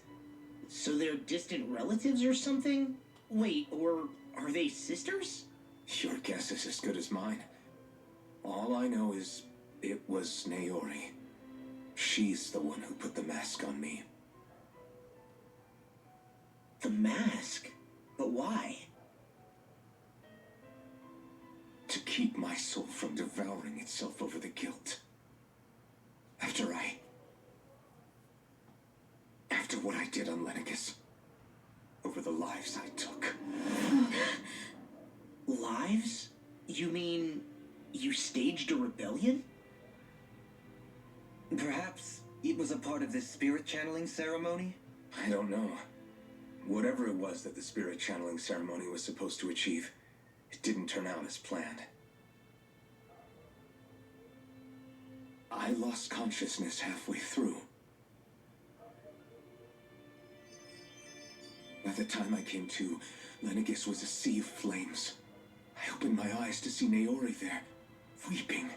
So they're distant relatives or something? Wait, or are they sisters? Your guess is as good as mine. All I know is it was Naori. She's the one who put the mask on me. The mask? But why? To keep my soul from devouring itself over the guilt. After what I did on Lenegus. Over the lives I took. Lives? You mean you staged a rebellion? Perhaps it was a part of this spirit channeling ceremony? I don't know. Whatever it was that the spirit channeling ceremony was supposed to achieve, it didn't turn out as planned. I lost consciousness halfway through. By the time I came to, Lenegus was a sea of flames. I opened my eyes to see Naori there, weeping.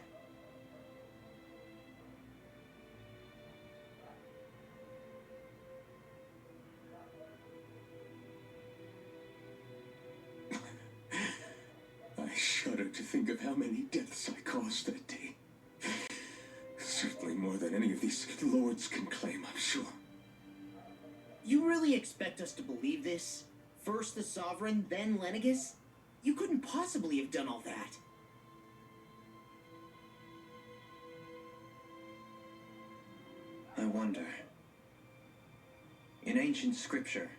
I shudder to think of how many deaths I caused that day. Certainly more than any of these lords can claim, I'm sure. You really expect us to believe this? First the Sovereign, then Lenegus? You couldn't possibly have done all that. I wonder. In ancient scripture,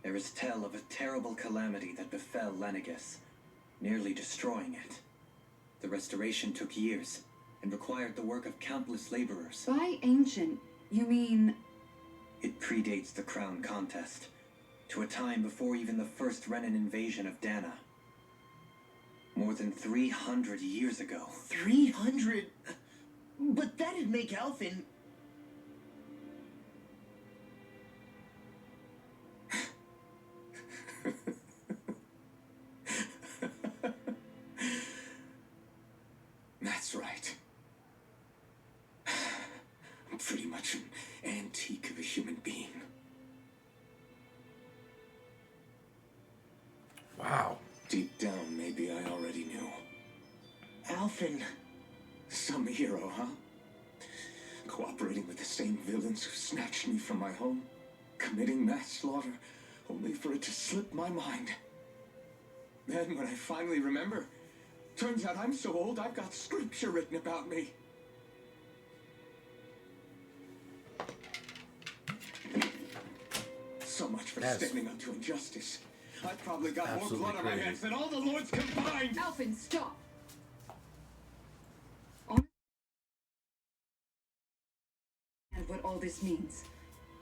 there is tale of a terrible calamity that befell Lenegus, nearly destroying it. The restoration took years and required the work of countless laborers. By ancient, you mean... It predates the crown contest, to a time before even the first Renan invasion of Dana. More than 300 years ago. 300? But that'd make Alphen... That's right. I'm pretty much an antique of a human being. Wow. Deep down, maybe I already knew. Alphen... Some hero, huh? Cooperating with the same villains who snatched me from my home, committing mass slaughter, only for it to slip my mind. Then, when I finally remember, turns out I'm so old I've got scripture written about me. So much for That's standing up to injustice. I've probably got more absolutely blood on my crazy. hands than all the lords combined! Alphen, stop! And what all this means.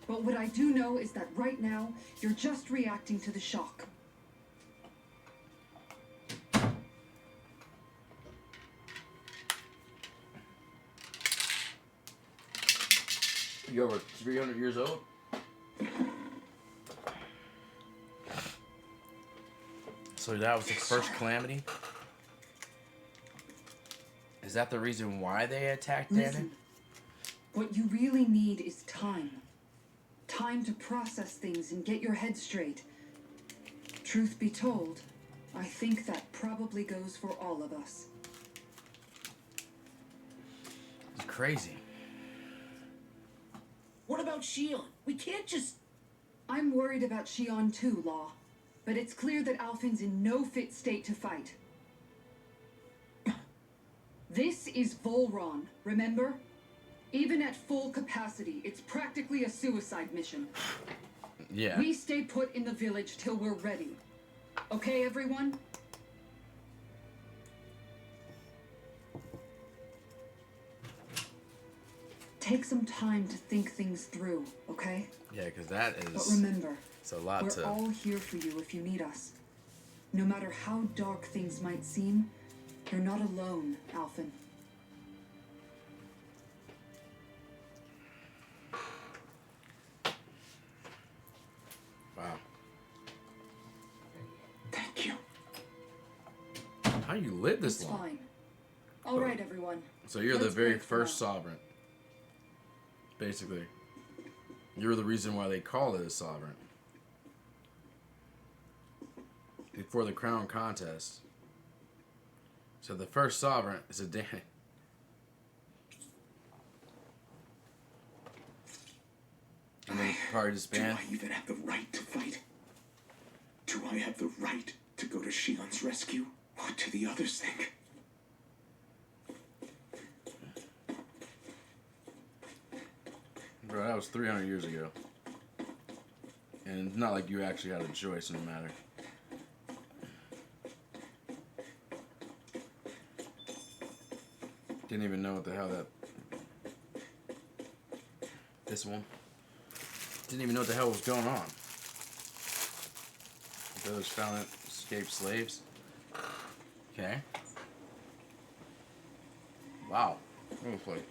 But what I do know is that right now, you're just reacting to the shock. You're over 300 years old? So that was the first calamity? Is that the reason why they attacked Dana? Listen, what you really need is time. Time to process things and get your head straight. Truth be told, I think that probably goes for all of us. It's crazy. What about Shion? We can't just... I'm worried about Shion too, Law. But it's clear that Alphen's in no fit state to fight. This is Volron, remember? Even at full capacity, it's practically a suicide mission. Yeah. We stay put in the village till we're ready. Okay, everyone? Take some time to think things through, okay? Yeah, because that But is... remember, It's a lot we're to... all here for you if you need us. No matter how dark things might seem, you're not alone, Alphen. Wow. Thank you. How you live this It's long? fine. All right, everyone. So you're the Let's very break first now. sovereign. Basically. You're the reason why they call it a sovereign. Before the crown contest. So the first sovereign is a Dan. And then probably Do disband. I even have the right to fight? Do I have the right to go to Shion's rescue? What do the others think? Bro, that was 300 years ago. And it's not like you actually had a choice in the matter. Didn't even know what the hell that... This one. Didn't even know what the hell was going on. Brothers found it, escaped slaves. Okay. Wow. What was like...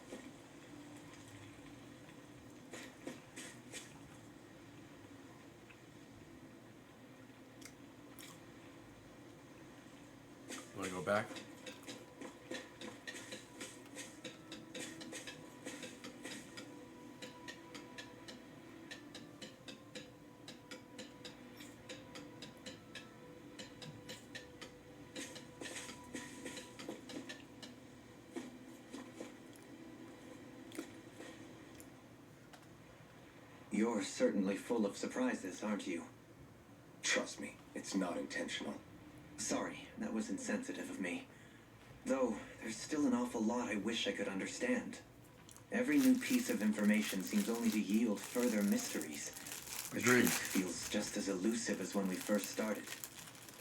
Want to go back? You're certainly full of surprises, aren't you? Trust me, it's not intentional. Sorry, that was insensitive of me. Though, there's still an awful lot I wish I could understand. Every new piece of information seems only to yield further mysteries. The Agreed. truth feels just as elusive as when we first started.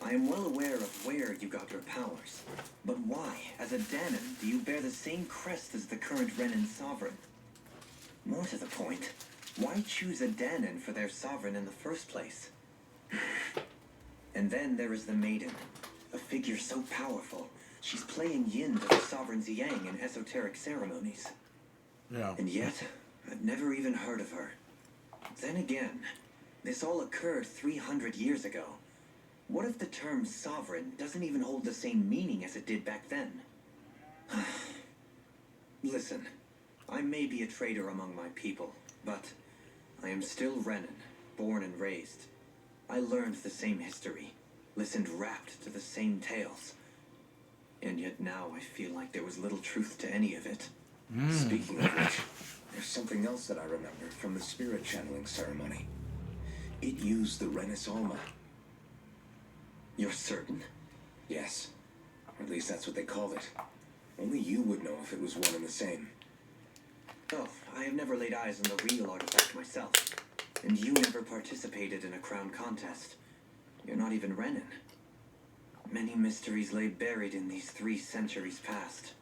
I am well aware of where you got your powers. But why, as a Danon, do you bear the same crest as the current Renan sovereign? More to the point, why choose a Danon for their sovereign in the first place? And then there is the Maiden, a figure so powerful, she's playing yin to the sovereign's yang in esoteric ceremonies. Yeah. And yet, I've never even heard of her. Then again, this all occurred 300 years ago. What if the term sovereign doesn't even hold the same meaning as it did back then? Listen, I may be a traitor among my people, but I am still Renan, born and raised. I learned the same history, listened rapt to the same tales. And yet now I feel like there was little truth to any of it. Speaking of which, there's something else that I remember from the spirit channeling ceremony. It used the Renis Alma. You're certain? Yes. Or at least that's what they called it. Only you would know if it was one and the same. Oh, I have never laid eyes on the real artifact myself. And you never participated in a crown contest. You're not even Renan. Many mysteries lay buried in these 3 centuries past.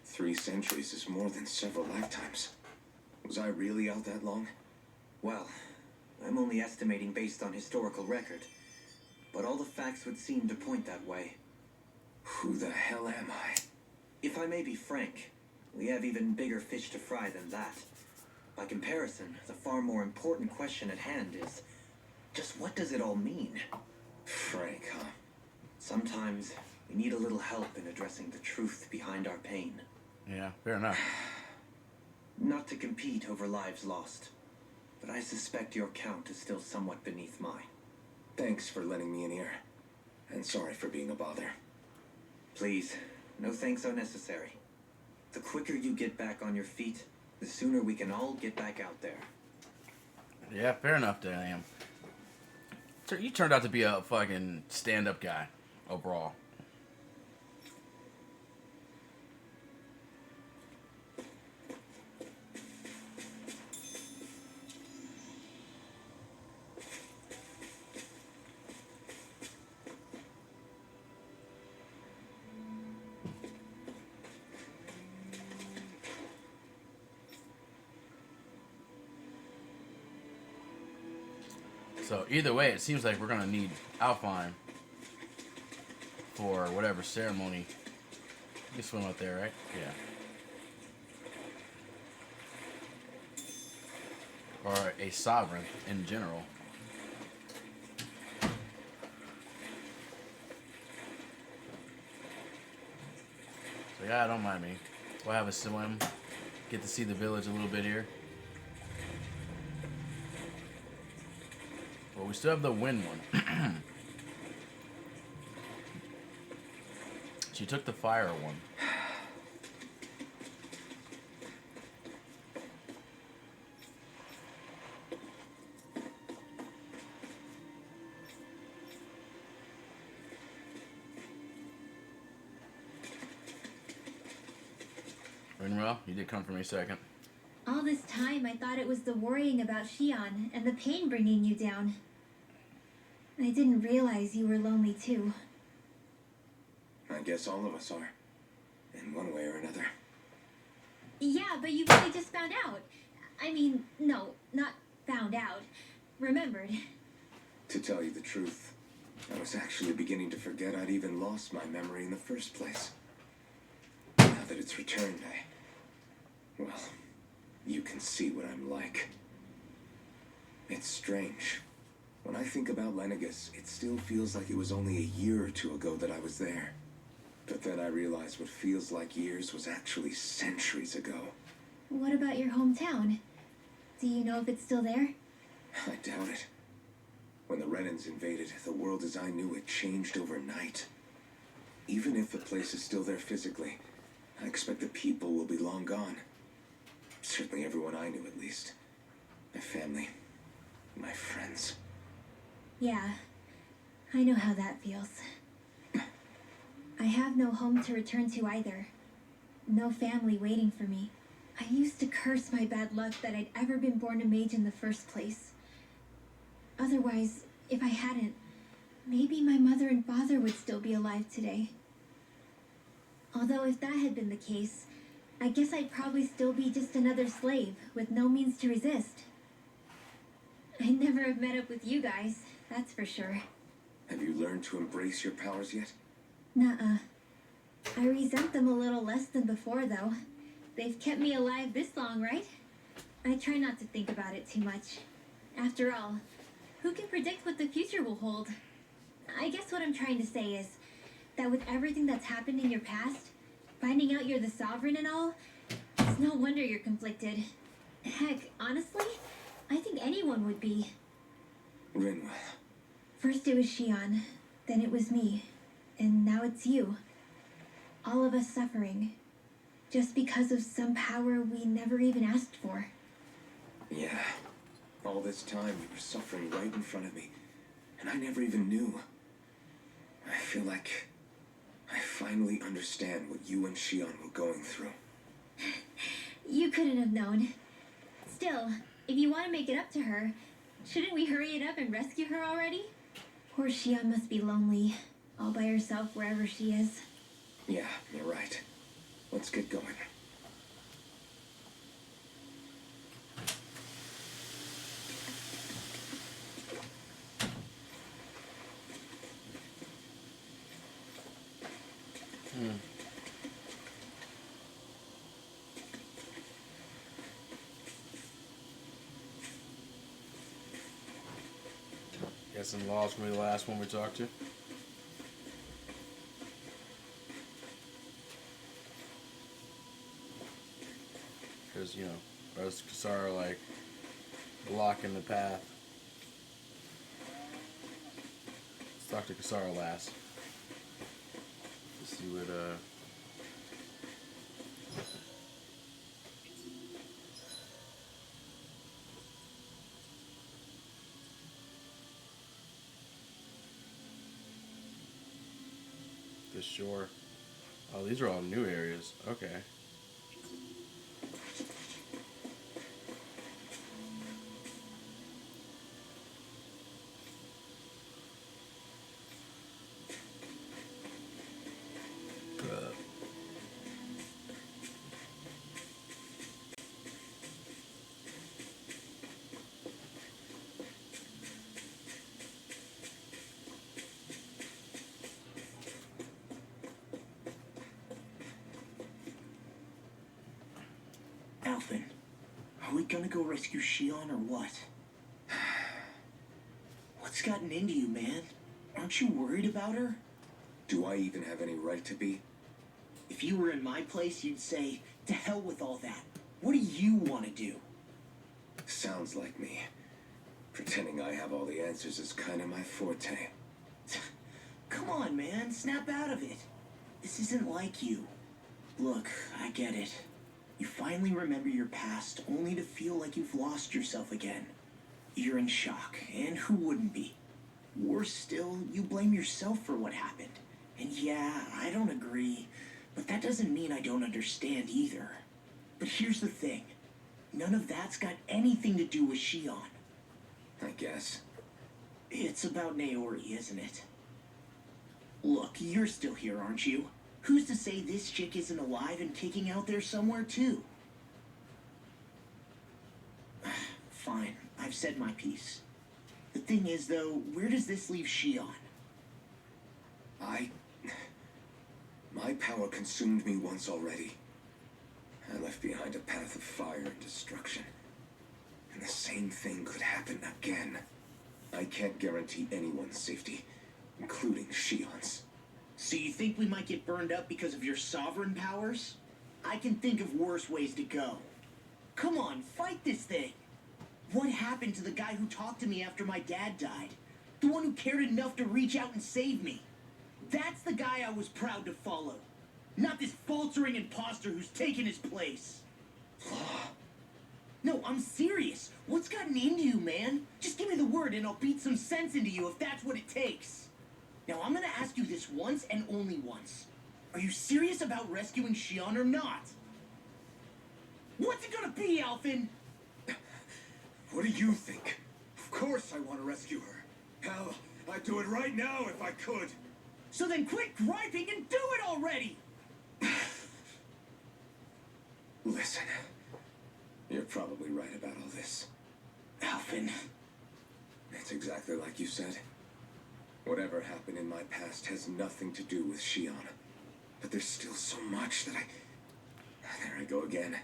3 centuries is more than several lifetimes. Was I really out that long? Well, I'm only estimating based on historical record. But all the facts would seem to point that way. Who the hell am I? If I may be frank, we have even bigger fish to fry than that. By comparison, the far more important question at hand is, just what does it all mean? Frank, huh? Sometimes we need a little help in addressing the truth behind our pain. Yeah, fair enough. Not to compete over lives lost, but I suspect your count is still somewhat beneath mine. Thanks for lending me an ear. And sorry for being a bother. Please, no thanks are necessary. The quicker you get back on your feet, the sooner we can all get back out there. Yeah, fair enough, damn. You turned out to be a fucking stand-up guy, overall. So either way, it seems like we're gonna need Alpine for whatever ceremony. You can swim up there, right? Yeah. Or a sovereign in general. So yeah, don't mind me. We'll have a swim. Get to see the village a little bit here. Well, we still have the wind one. She took the fire one. Rinwell, you did come for me a second. All this time, I thought it was the worrying about Shion and the pain bringing you down. I didn't realize you were lonely too. I guess all of us are. In one way or another. Yeah, but you really just found out. I mean, no, not found out. Remembered. To tell you the truth, I was actually beginning to forget I'd even lost my memory in the first place. Now that it's returned, well, you can see what I'm like. It's strange. When I think about Lenegus, it still feels like it was only a year or two ago that I was there. But then I realized what feels like years was actually centuries ago. What about your hometown? Do you know if it's still there? I doubt it. When the Renans invaded, the world as I knew it changed overnight. Even if the place is still there physically, I expect the people will be long gone. Certainly everyone I knew, at least. My family, my friends. Yeah, I know how that feels. I have no home to return to either. No family waiting for me. I used to curse my bad luck that I'd ever been born a mage in the first place. Otherwise, if I hadn't, maybe my mother and father would still be alive today. Although if that had been the case, I guess I'd probably still be just another slave with no means to resist. I'd never have met up with you guys, that's for sure. Have you learned to embrace your powers yet? Nuh-uh. I resent them a little less than before, though. They've kept me alive this long, right? I try not to think about it too much. After all, who can predict what the future will hold? I guess what I'm trying to say is that with everything that's happened in your past, finding out you're the Sovereign and all, it's no wonder you're conflicted. Heck, honestly, I think anyone would be. Rinwell. First it was Shion, then it was me, and now it's you. All of us suffering, just because of some power we never even asked for. Yeah. All this time you were suffering right in front of me, and I never even knew. I feel like I finally understand what you and Shion were going through. You couldn't have known. Still, if you want to make it up to her, shouldn't we hurry it up and rescue her already? Poor Shion must be lonely, all by herself wherever she is. Yeah, you're right. Let's get going. Guessing Law's gonna be the last one we talk to. Because, you know, us Kasara like blocking the path. Let's talk to Kasara last. Let's see what the shore. Oh, these are all new areas. Okay. Alvin, are we gonna go rescue Shion or what? What's gotten into you, man? Aren't you worried about her? Do I even have any right to be? If If you were in my place, you'd say, to hell with all that. What do you want to do? Sounds like me. Pretending I have all the answers is kind of my forte. Come on, man. Snap out of it. This isn't like you. Look, I get it. You finally remember your past, only to feel like you've lost yourself again. You're in shock, and who wouldn't be? Worse still, you blame yourself for what happened. And yeah, I don't agree, but that doesn't mean I don't understand either. But here's the thing. None of that's got anything to do with Shion. I guess. It's about Naori, isn't it? Look, you're still here, aren't you? Who's to say this chick isn't alive and kicking out there somewhere, too? Fine, I've said my piece. The thing is, though, where does this leave Shion? My power consumed me once already. I left behind a path of fire and destruction. And the same thing could happen again. I can't guarantee anyone's safety, including Shion's. So you think we might get burned up because of your sovereign powers? I can think of worse ways to go. Come on, fight this thing! What happened to the guy who talked to me after my dad died? The one who cared enough to reach out and save me? That's the guy I was proud to follow. Not this faltering imposter who's taken his place. No, I'm serious. What's gotten into you, man? Just give me the word and I'll beat some sense into you if that's what it takes. Now, I'm gonna ask you this once and only once. Are you serious about rescuing Shion or not? What's it gonna be, Alphen? What do you think? Of course I want to rescue her. Hell, I'd do it right now if I could. So then quit griping and do it already! Listen, you're probably right about all this. Alphen. It's exactly like you said. Whatever happened in my past has nothing to do with Shion. But there's still so much that There I go again.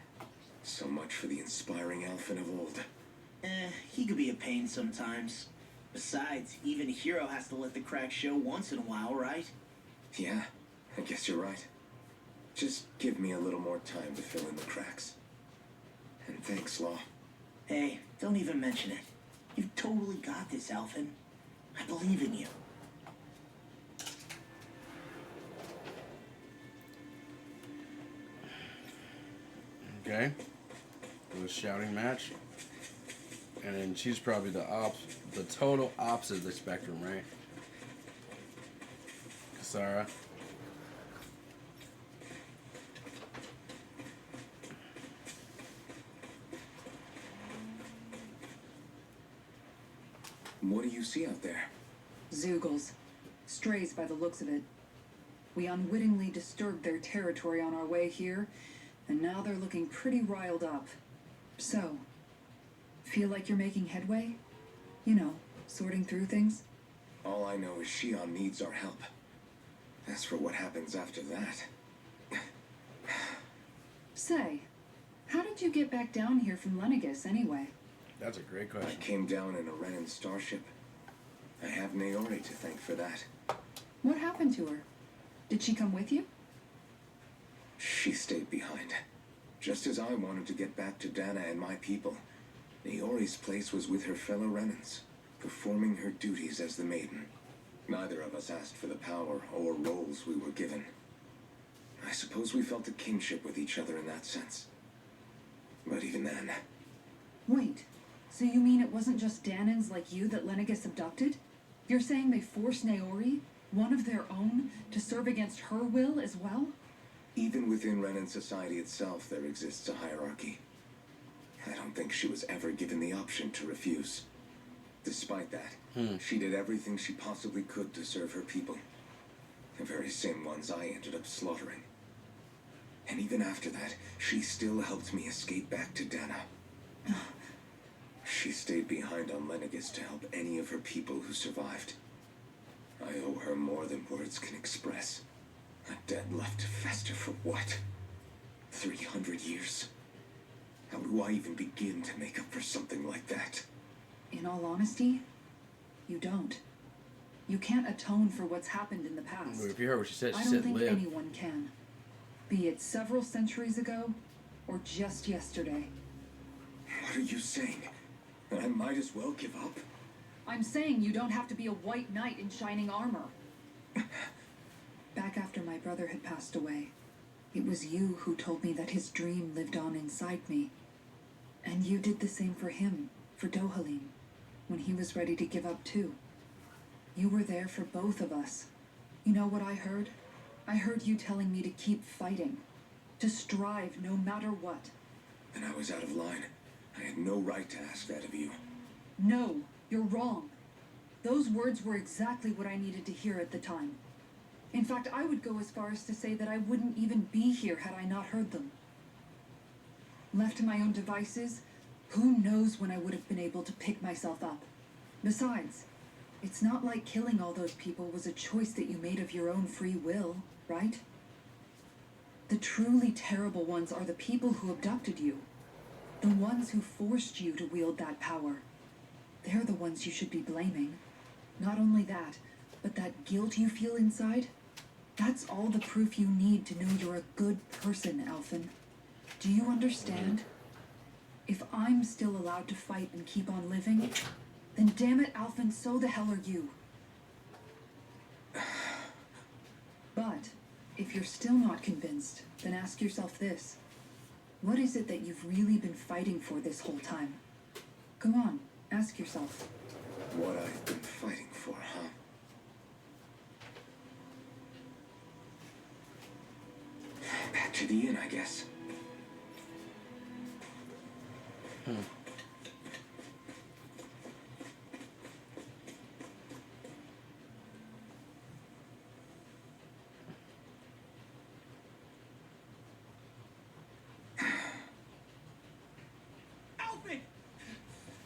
So much for the inspiring Alphen of old. He could be a pain sometimes. Besides, even a hero has to let the cracks show once in a while, right? Yeah, I guess you're right. Just give me a little more time to fill in the cracks. And thanks, Law. Hey, don't even mention it. You've totally got this, Alphen. I believe in you. Okay. It was a shouting match. And then she's probably the total opposite of the spectrum, right? Kasara. What do you see out there? Zeugles. Strays by the looks of it. We unwittingly disturbed their territory on our way here, and now they're looking pretty riled up. So, feel like you're making headway? You know, sorting through things? All I know is Shion needs our help. As for what happens after that... Say, how did you get back down here from Lenegis anyway? That's a great I question. came down in a Renan starship. I have Naori to thank for that. What happened to her? Did she come with you? She stayed behind. Just as I wanted to get back to Dana and my people, Naori's place was with her fellow Renans, performing her duties as the maiden. Neither of us asked for the power or roles we were given. I suppose we felt a kinship with each other in that sense. But even then... Wait, so you mean it wasn't just Danans like you that Lenegis abducted? You're saying they forced Naori, one of their own, to serve against her will as well? Even within Renan society itself, there exists a hierarchy. I don't think she was ever given the option to refuse. Despite that, she did everything she possibly could to serve her people. The very same ones I ended up slaughtering. And even after that, she still helped me escape back to Dana. She stayed behind on Lenegis to help any of her people who survived. I owe her more than words can express. A debt left to fester for what? 300 years? How do I even begin to make up for something like that? In all honesty, you don't. You can't atone for what's happened in the past. If you heard what she said I don't think live. anyone can. Be it several centuries ago, or just yesterday. What are you saying? That I might as well give up? I'm saying you don't have to be a white knight in shining armor. Back after my brother had passed away, it was you who told me that his dream lived on inside me. And you did the same for him, for Dohalim, when he was ready to give up too. You were there for both of us. You know what I heard? I heard you telling me to keep fighting, to strive no matter what. And I was out of line. I had no right to ask that of you. No, you're wrong. Those words were exactly what I needed to hear at the time. In fact, I would go as far as to say that I wouldn't even be here had I not heard them. Left to my own devices, who knows when I would have been able to pick myself up. Besides, it's not like killing all those people was a choice that you made of your own free will, right? The truly terrible ones are the people who abducted you. The ones who forced you to wield that power. They're the ones you should be blaming. Not only that, but that guilt you feel inside, that's all the proof you need to know you're a good person, Alphen. Do you understand? If I'm still allowed to fight and keep on living, then damn it, Alphen, so the hell are you. But if you're still not convinced, then ask yourself this. What is it that you've really been fighting for this whole time? Go on, ask yourself. What I've been fighting for, huh? Back to the inn, I guess. Alfred!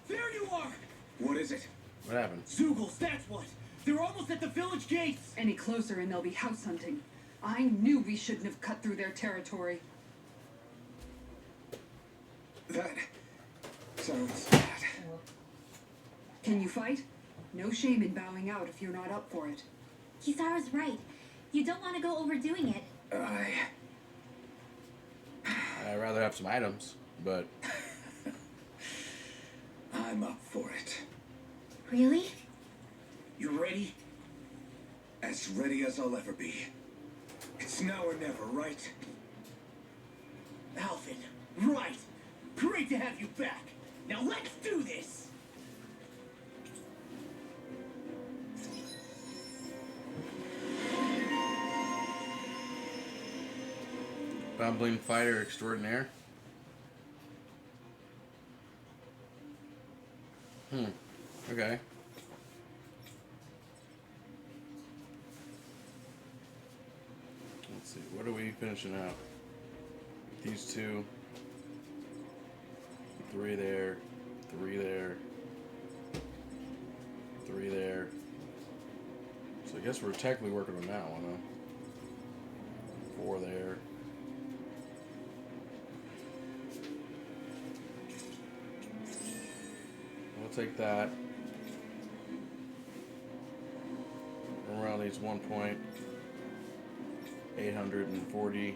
There you are! What is it? What happened? Zoogles, that's what! They're almost at the village gates! Any closer and they'll be house hunting. I knew we shouldn't have cut through their territory. That sounds bad. Can you fight? No shame in bowing out if you're not up for it. Kisara's right. You don't want to go overdoing it. I'd rather have some items, but I'm up for it. Really? You ready? As ready as I'll ever be. It's now or never, right? Alfred, right! Great to have you back! Now let's do this! bumbling fighter extraordinaire. Okay. Let's see, what are we finishing out? These two. 3 there. 3 there. 3 there. So I guess we're technically working on that one, huh? 4 there. We'll take that. Around these 1.840.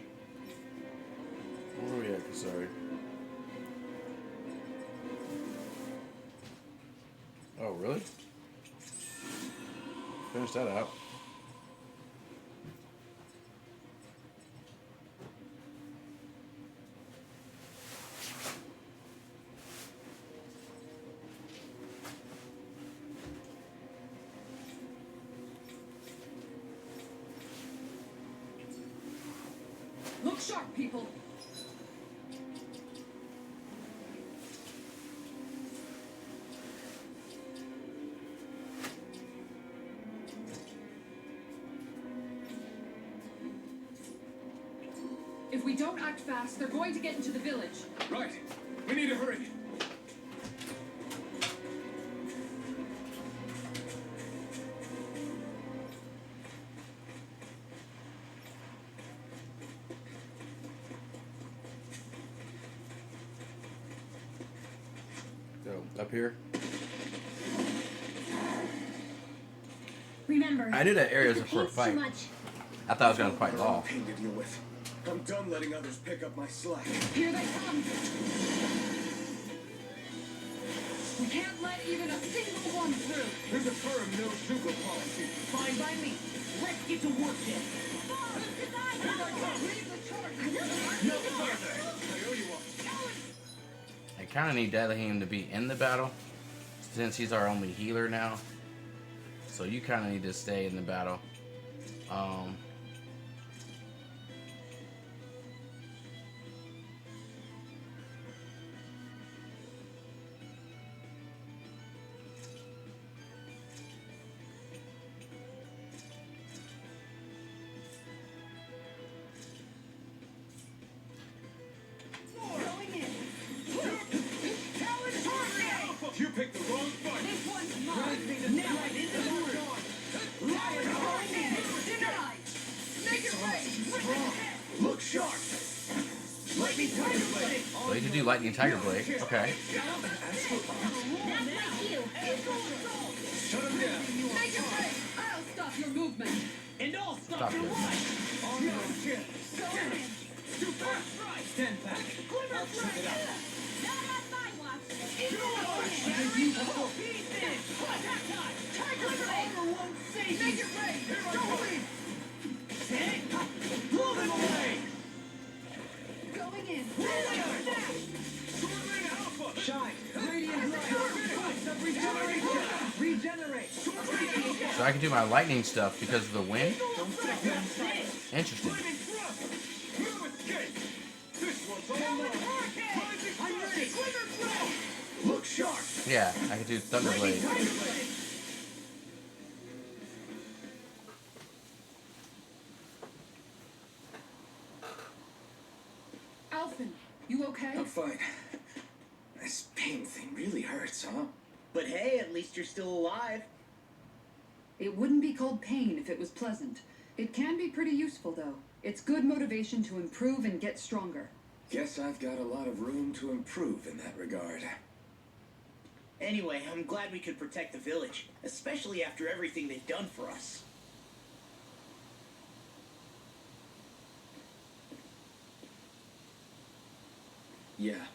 Where are we at? Sorry. Oh, really? Finish that out. Look sharp, people. If we don't act fast, they're going to get into the village. Right. We need to hurry. So, up here. Remember, I knew that area if was it for a paints fight. too much, I thought I was going to fight it Our own off. pain to deal with. I'm done letting others pick up my slack. Here they come! We can't let even a single one through! There's a firm no-sugar policy. Fine by me. Let's get to work then. No further. I owe you one. I kind of need Delahim to be in the battle, since he's our only healer now. So you kind of need to stay in the battle. You picked the wrong fight. This one's mine! Now it is denied! Make it rain! Look sharp. Let me tiger blade. So you can do Lightning Tiger Blade. Okay. That's my cue. Shut him down. Make it rain! I'll stop your movement! And I'll stop Stop your it. life. On your chin. Go in! Too fast. Stand back. I'll check it out. Not on my watch. Tiger won't save Make you. it rain! Don't leave. Blow them away. Going in! Swordling Alpha. Shine. Radiant light. Regenerate. So I can do my lightning stuff because of the wind. Interesting. No escape. This one's all mine. I'm ready. Look sharp. Yeah, I can do Thunder Blade. Alphen, you okay? I'm fine. This pain thing really hurts, huh? But hey, at least you're still alive. It wouldn't be called pain if it was pleasant. It can be pretty useful, though. It's good motivation to improve and get stronger. Guess I've got a lot of room to improve in that regard. Anyway, I'm glad we could protect the village, especially after everything they've done for us. Yeah.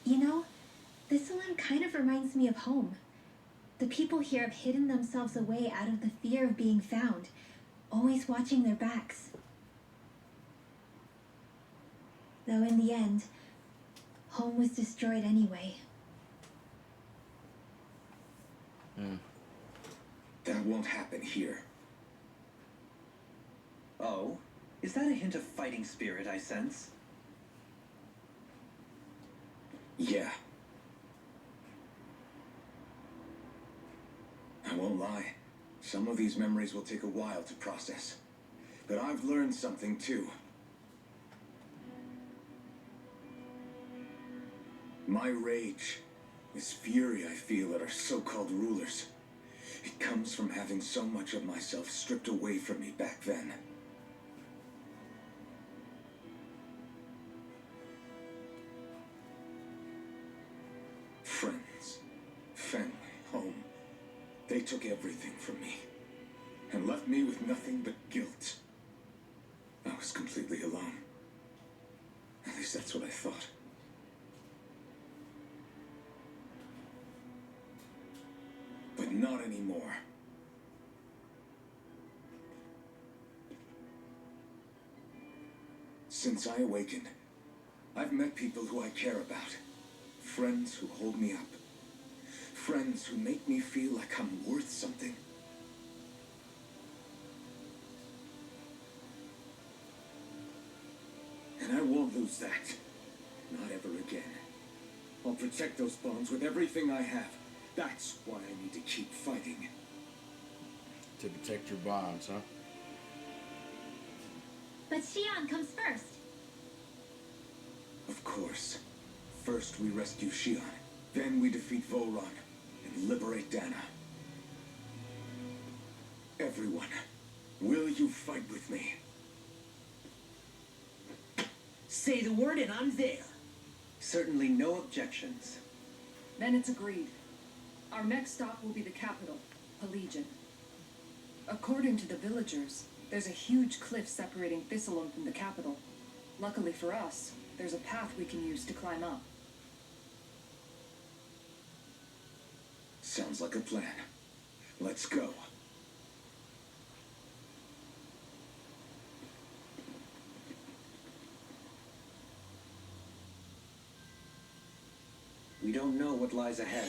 You know, this one kind of reminds me of home. The people here have hidden themselves away out of the fear of being found, always watching their backs. Though in the end, home was destroyed anyway. That won't happen here. Oh, is that a hint of fighting spirit I sense? Yeah. I won't lie. Some of these memories will take a while to process. But I've learned something too. My rage, this fury I feel at our so-called rulers, it comes from having so much of myself stripped away from me back then. Friends, family, home, they took everything from me and left me with nothing but guilt. I was completely alone. At least that's what I thought. But not anymore. Since I awakened, I've met people who I care about. Friends who hold me up. Friends who make me feel like I'm worth something. And I won't lose that. Not ever again. I'll protect those bonds with everything I have. That's why I need to keep fighting. To protect your bonds, huh? But Shion comes first. Of course. First we rescue Shion. Then we defeat Voron and liberate Dana. Everyone, will you fight with me? Say the word and I'm there. Certainly no objections. Then it's agreed. Our next stop will be the capital, Pelegion. According to the villagers, There's a huge cliff separating Thistleum from the capital. Luckily for us, there's a path we can use to climb up. Sounds like a plan. Let's go. We don't know what lies ahead.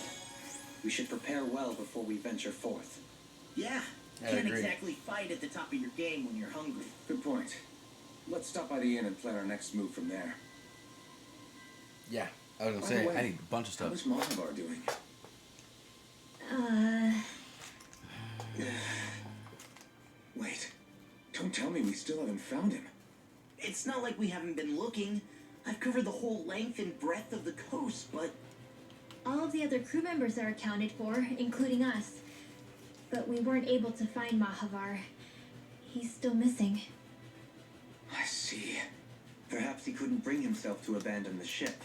We should prepare well before we venture forth. Yeah, I can't agree. exactly fight at the top of your game when you're hungry. Good point. Let's stop by the inn and plan our next move from there. Yeah, I was gonna By say, the way, I need a bunch of stuff. How's Mahavar doing? Wait. Don't tell me we still haven't found him. It's not like we haven't been looking. I've covered the whole length and breadth of the coast, but All of the other crew members are accounted for, including us. But we weren't able to find Mahavar. He's still missing. I see. Perhaps he couldn't bring himself to abandon the ship.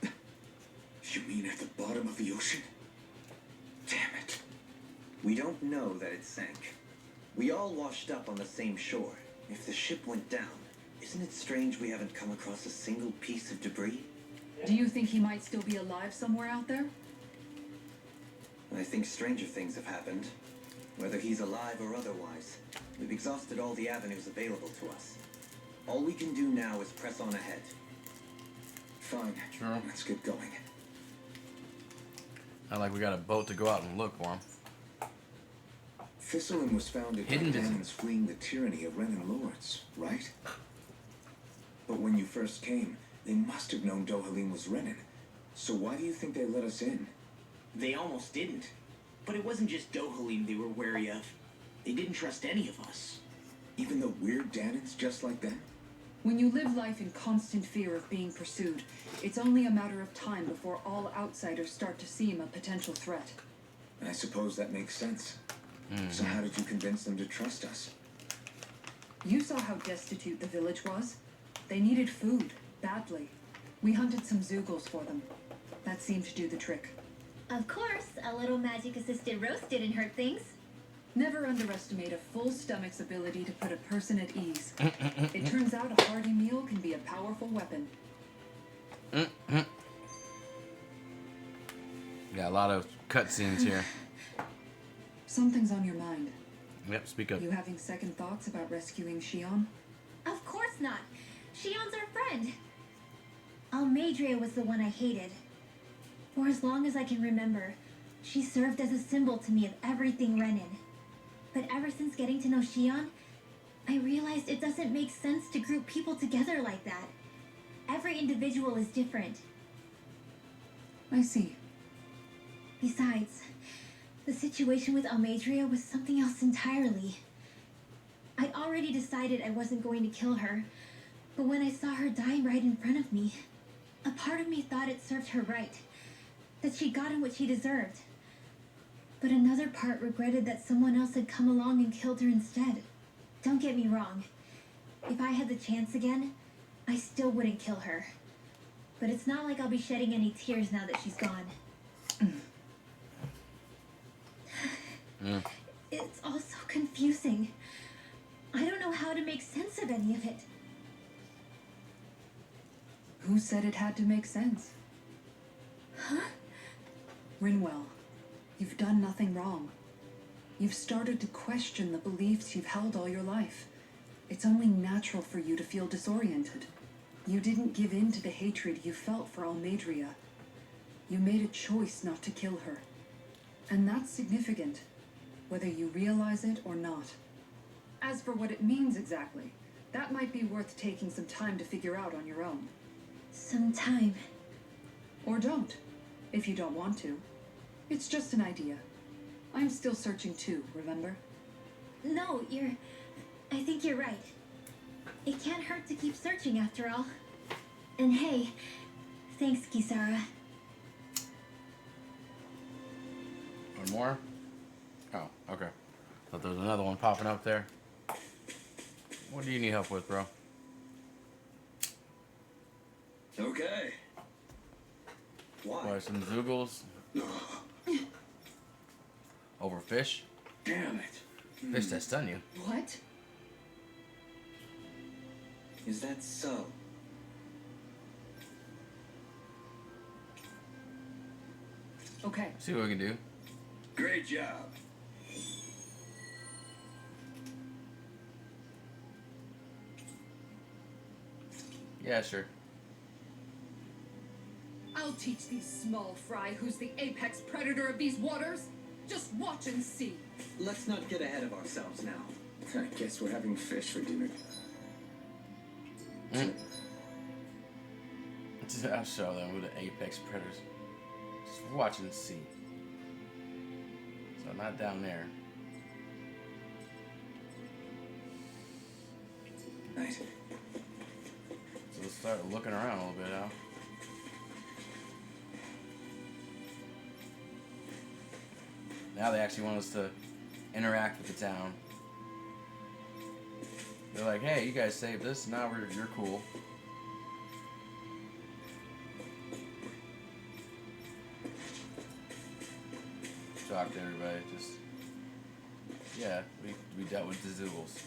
You mean at the bottom of the ocean? Damn it. We don't know that it sank. We all washed up on the same shore. If the ship went down, isn't it strange we haven't come across a single piece of debris? Do you think he might still be alive somewhere out there? I think stranger things have happened. Whether he's alive or otherwise, we've exhausted all the avenues available to us. All we can do now is press on ahead. Fine. Sure. Let's get going. Not like we got a boat to go out and look for him. Thistleum was founded Hidden by business. Danans fleeing the tyranny of Renan lords, right? But when you first came, they must have known Dohalim was Renan. So why do you think they let us in? they almost didn't. But it wasn't just Dohalim they were wary of. They didn't trust any of us. Even the weird Danans just like them? When you live life in constant fear of being pursued, it's only a matter of time before all outsiders start to seem a potential threat. I suppose that makes sense. So how did you convince them to trust us? You saw how destitute the village was. They needed food, badly. We hunted some Zeugles for them. That seemed to do the trick. Of course, a little magic-assisted roast didn't hurt things. Never underestimate a full stomach's ability to put a person at ease. It turns out a hearty meal can be a powerful weapon. Got a lot of cutscenes here. Something's on your mind. Yep, speak up. You having second thoughts about rescuing Shion? Of course not. Shion's our friend. Almadria was the one I hated. For as long as I can remember, she served as a symbol to me of everything Renan. But ever since getting to know Shion, I realized it doesn't make sense to group people together like that. Every individual is different. I see. Besides, the situation with Almadria was something else entirely. I'd already decided I wasn't going to kill her, but when I saw her die right in front of me, a part of me thought it served her right, that she'd gotten what she deserved. But another part regretted that someone else had come along and killed her instead. Don't get me wrong. If I had the chance again, I still wouldn't kill her. But it's not like I'll be shedding any tears now that she's gone. It's all so confusing. I don't know how to make sense of any of it. Who said it had to make sense? Huh? Rinwell, you've done nothing wrong. You've started to question the beliefs you've held all your life. It's only natural for you to feel disoriented. You didn't give in to the hatred you felt for Almadria. You made a choice not to kill her. And that's significant, whether you realize it or not. As for what it means exactly, that might be worth taking some time to figure out on your own. Some time. Or don't, if you don't want to. It's just an idea. I'm still searching too, remember? No, I think you're right. It can't hurt to keep searching after all. And hey, thanks, Kisara. One more? Oh, okay. Thought there was another one popping up there. What do you need help with, bro? Okay. Why, some Zeugles? Over fish? Damn it. Fish that stun you. What? Is that so? Okay. See what we can do. Great job. Yeah, sure. I'll teach these small fry who's the apex predator of these waters. Just watch and see. Let's not get ahead of ourselves now. I guess we're having fish for dinner. I'll show them who the apex predators. Just watch and see. So not down there. Nice. So let's start looking around a little bit now. Now they actually want us to interact with the town. They're like, hey, you guys saved us. Now you're cool. Talk to everybody. Just, yeah, we dealt with the Zools.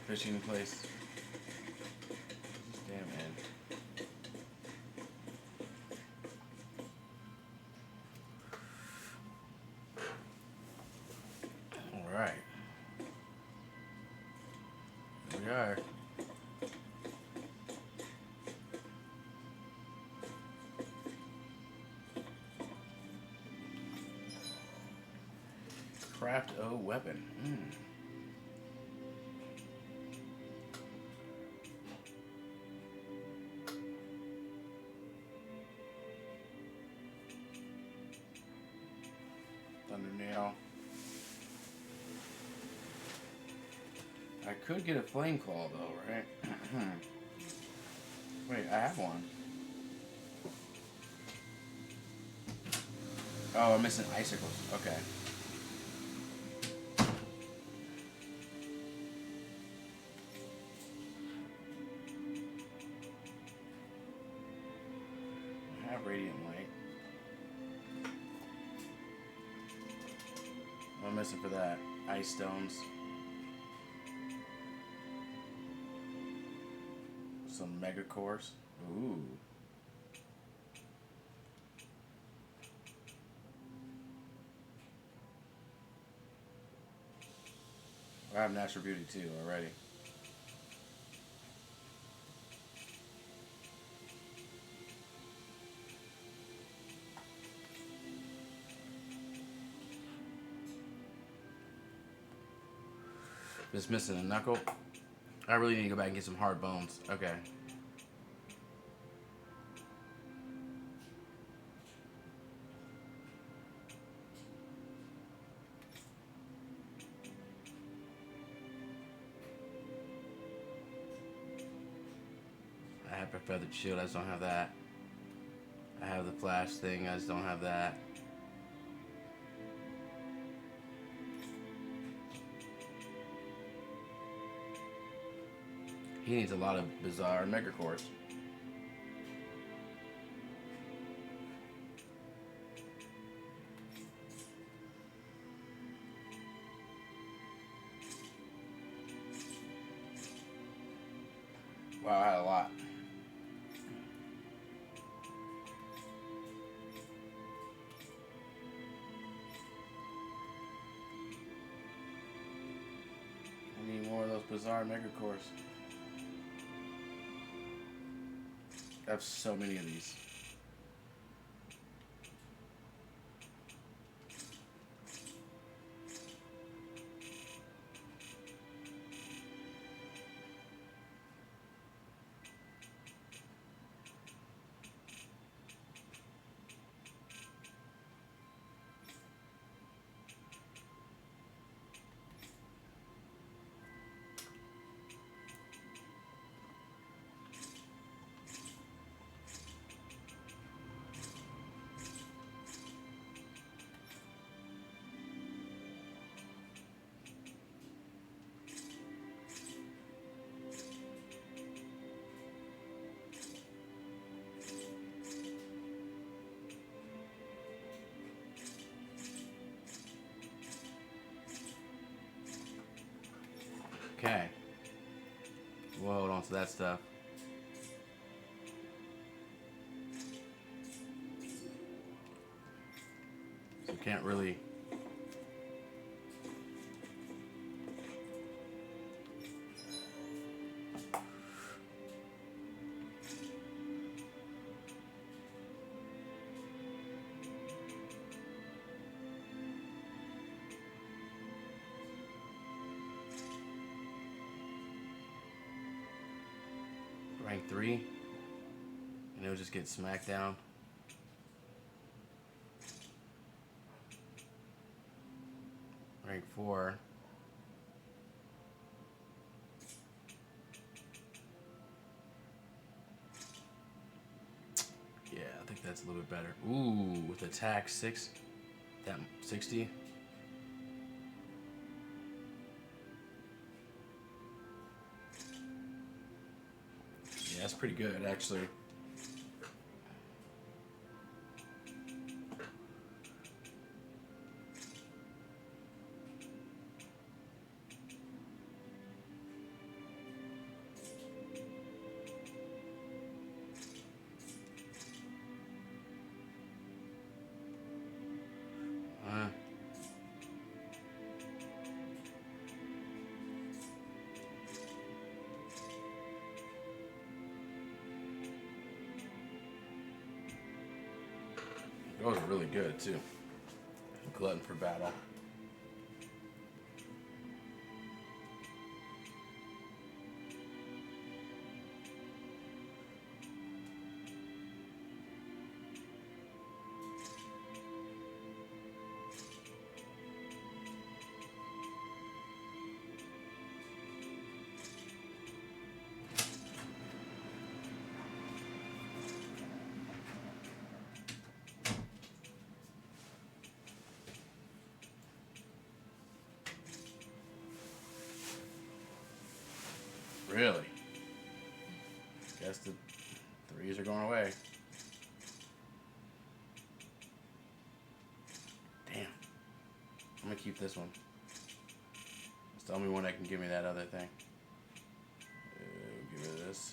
Fishing place. Damn, man. Alright. Here we are. Craft a weapon. Thundernail. I could get a flame claw though, right? Wait, I have one. Oh, I'm missing icicles. Okay. I have radiant light. What am I missing for that? Ice stones. Some mega cores. Ooh. I have natural beauty too already. Just missing a knuckle. I really need to go back and get some hard bones. Okay. I have a feathered shield. I just don't have that. I have the flash thing. I just don't have that. He needs a lot of bizarre mega cores. Wow, I had a lot. I need more of those bizarre mega cores. I have so many of these. We'll hold on to that stuff. So we can't really... Rank 3, and it'll just get smacked down. Rank 4. Yeah, I think that's a little bit better. Ooh, with attack 6, that 60. Yeah, that's pretty good, actually. Those are really good too. Glutton for battle. Really? Guess the 3s are going away. Damn. I'm gonna keep this one. It's the only one that can give me that other thing. Give me this.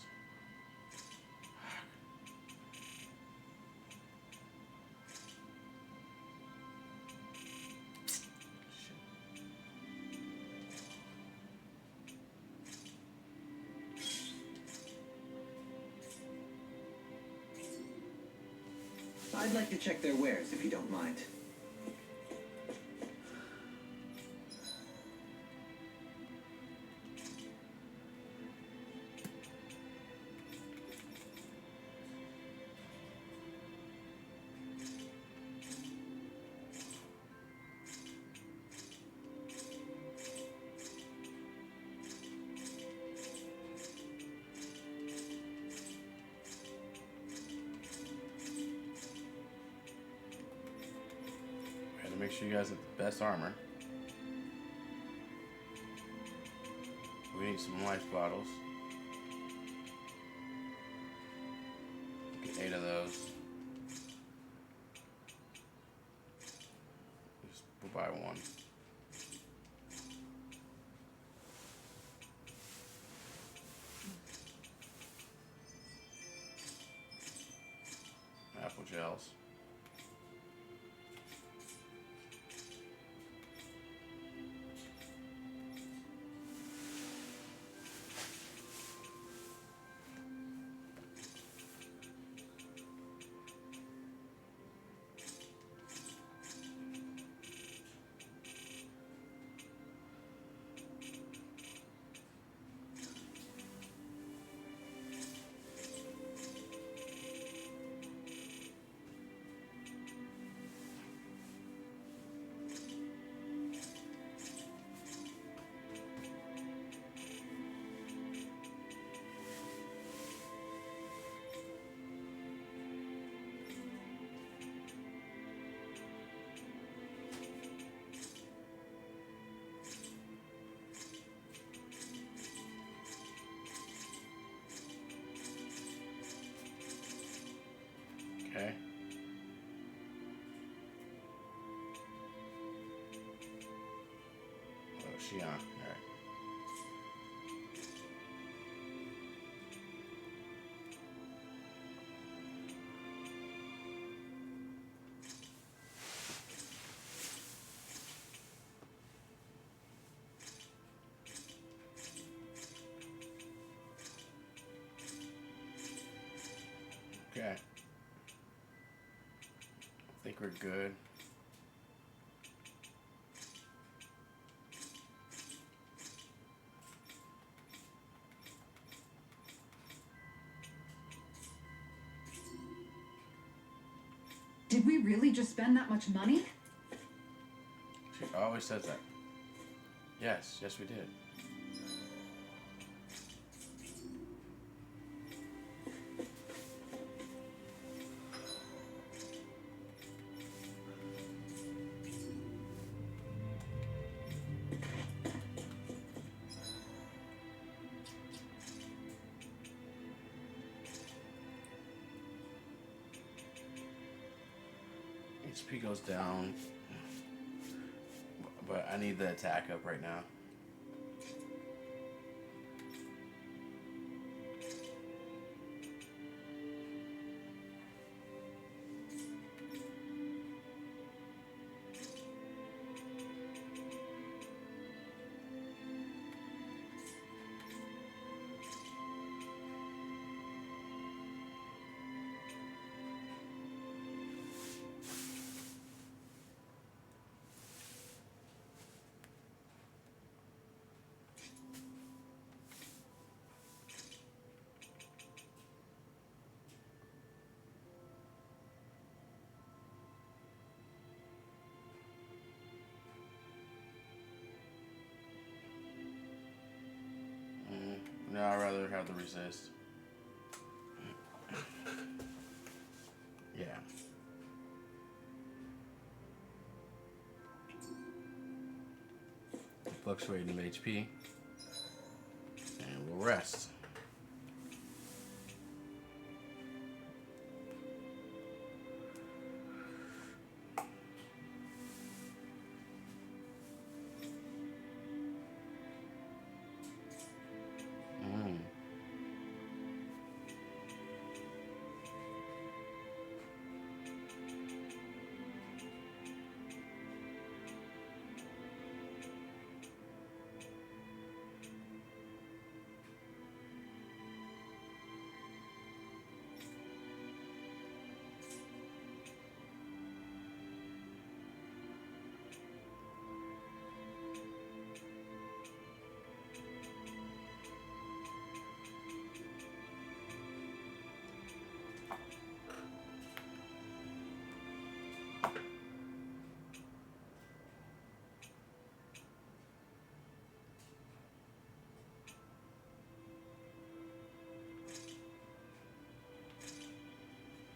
I'd like to check their wares, if you don't mind. Make sure you guys have the best armor. We need some life bottles. Get 8 of those. Just we'll buy one. Apple gels. Okay. Oh, Shion. Alright. we're good. Did we really just spend that much money? She always says that. Yes, yes we did. HP goes down, but I need the attack up right now. No, I'd rather have the resist. Yeah. Fluctuating of HP. And we'll rest.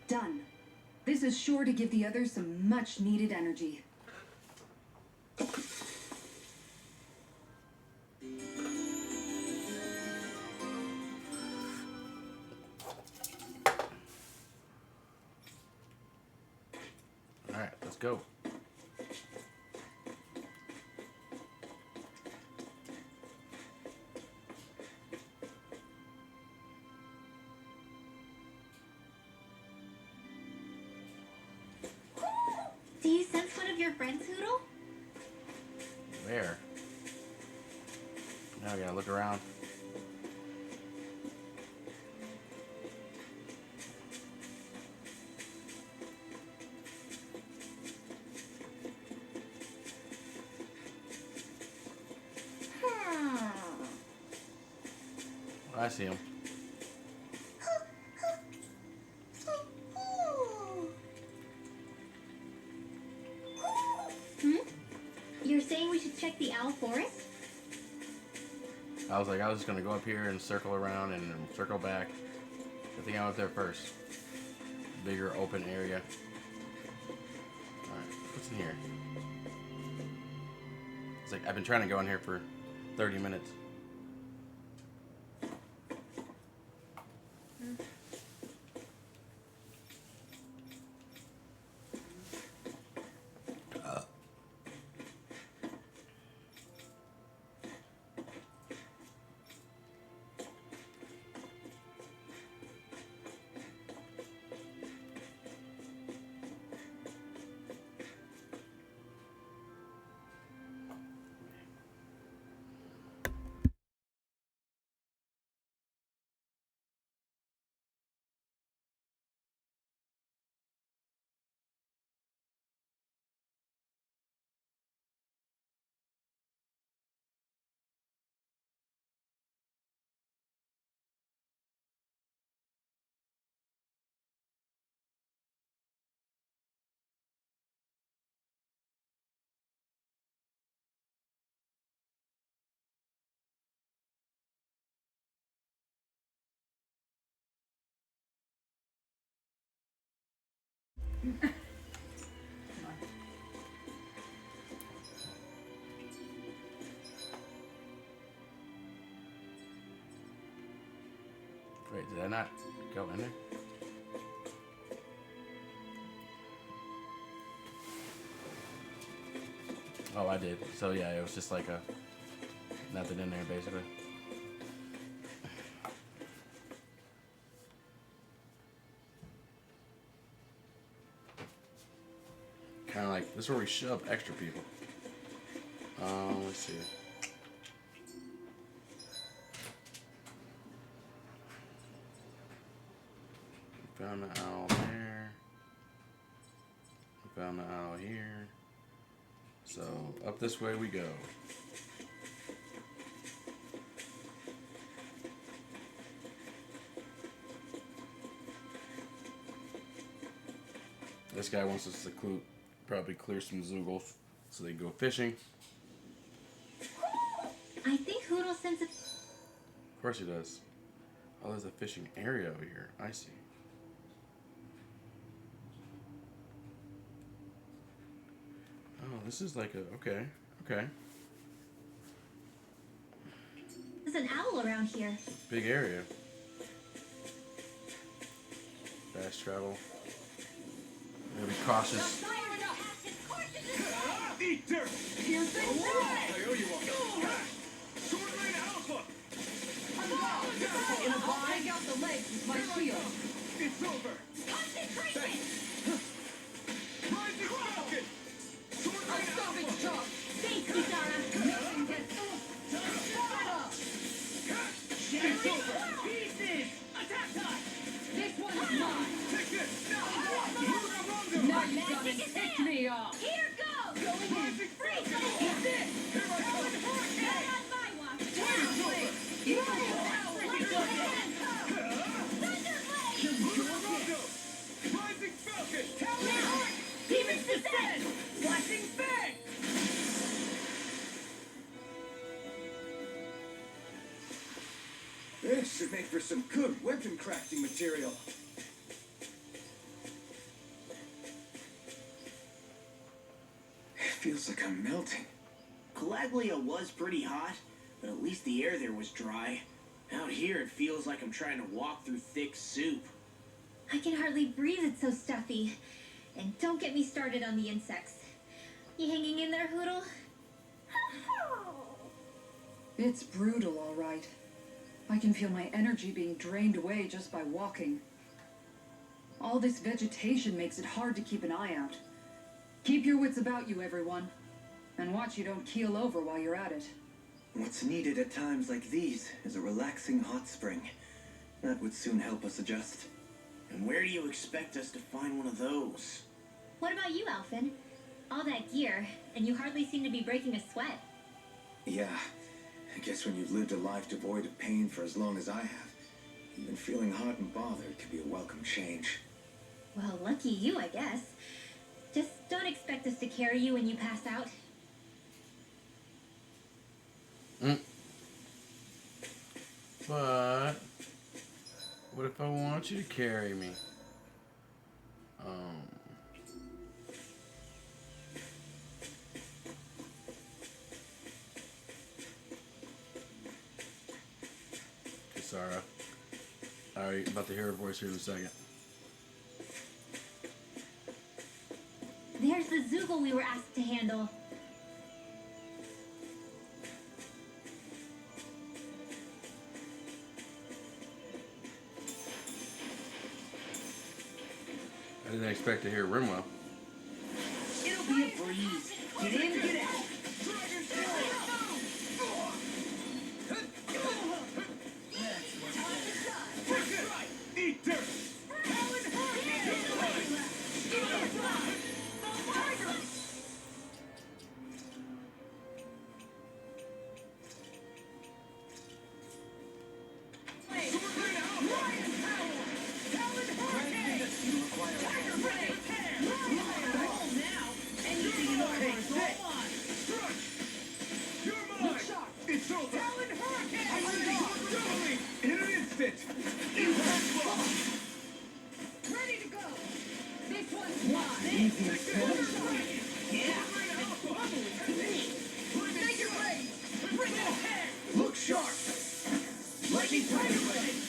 Done. This is sure to give the others some much needed energy. Alright, let's go. Do you sense one of your friends, Hoodle? Where? Now I gotta look around. I see him. You're saying we should check the Owl Forest? I was just gonna go up here and circle around and then circle back. I think I went there first. Bigger open area. Alright, what's in here? It's like I've been trying to go in here for 30 minutes. Did I not go in there? Oh, I did. So yeah, it was just like a nothing in there basically. Kind of like this is where we shove extra people. Let's see. Found the owl there. Found the owl here. So up this way we go. This guy wants us to probably clear some zoogles so they go fishing. I think Hoodle sends a... Of course he does. Oh, there's a fishing area over here. I see. Oh, this is like a... Okay. Okay. There's an owl around here. Big area. Fast travel. Gotta be cautious. Eat dirt! Here they I owe you one. Sword Lane Alpha! I'll take out the legs with my shield. It's over! Concentration! Rising Falcon! Sword I'm Lane stopping Alpha! shot. Thanks, Kitara. Nothing gets Fire up. It's over! Pieces! Attack time! This one is mine. Take this! Now you've done it. Pick me off. Here goes! Going in. Freeze! Eat this. Here I come! Not on my watch! Thunderblade. Rondo! Rising Falcon! Demons descend! Flashing fang. This should make for some good weapon crafting material. It feels like I'm melting. Calaglia was pretty hot, but at least the air there was dry. Out here, it feels like I'm trying to walk through thick soup. I can hardly breathe, it's so stuffy. And don't get me started on the insects. You hanging in there, Hoodle? It's brutal, all right. I can feel my energy being drained away just by walking. All this vegetation makes it hard to keep an eye out. Keep your wits about you, everyone. And watch you don't keel over while you're at it. What's needed at times like these is a relaxing hot spring. That would soon help us adjust. And where do you expect us to find one of those? What about you, Alphen? All that gear, and you hardly seem to be breaking a sweat. Yeah, I guess when you've lived a life devoid of pain for as long as I have, even feeling hot and bothered could be a welcome change. Well, lucky you, I guess. Just don't expect us to carry you when you pass out. But what if I want you to carry me? Kisara. Alright, about to hear her voice here in a second. There's the Zoogle we were asked to handle. I didn't expect to hear Rimwell. It'll be a breeze. Get in, get out. Eat dirt! It's over! Doubling! In an instant! Ready to go. This one's mine. Make it rain. Bring it ahead. Look sharp! Lightning Tiger Blade!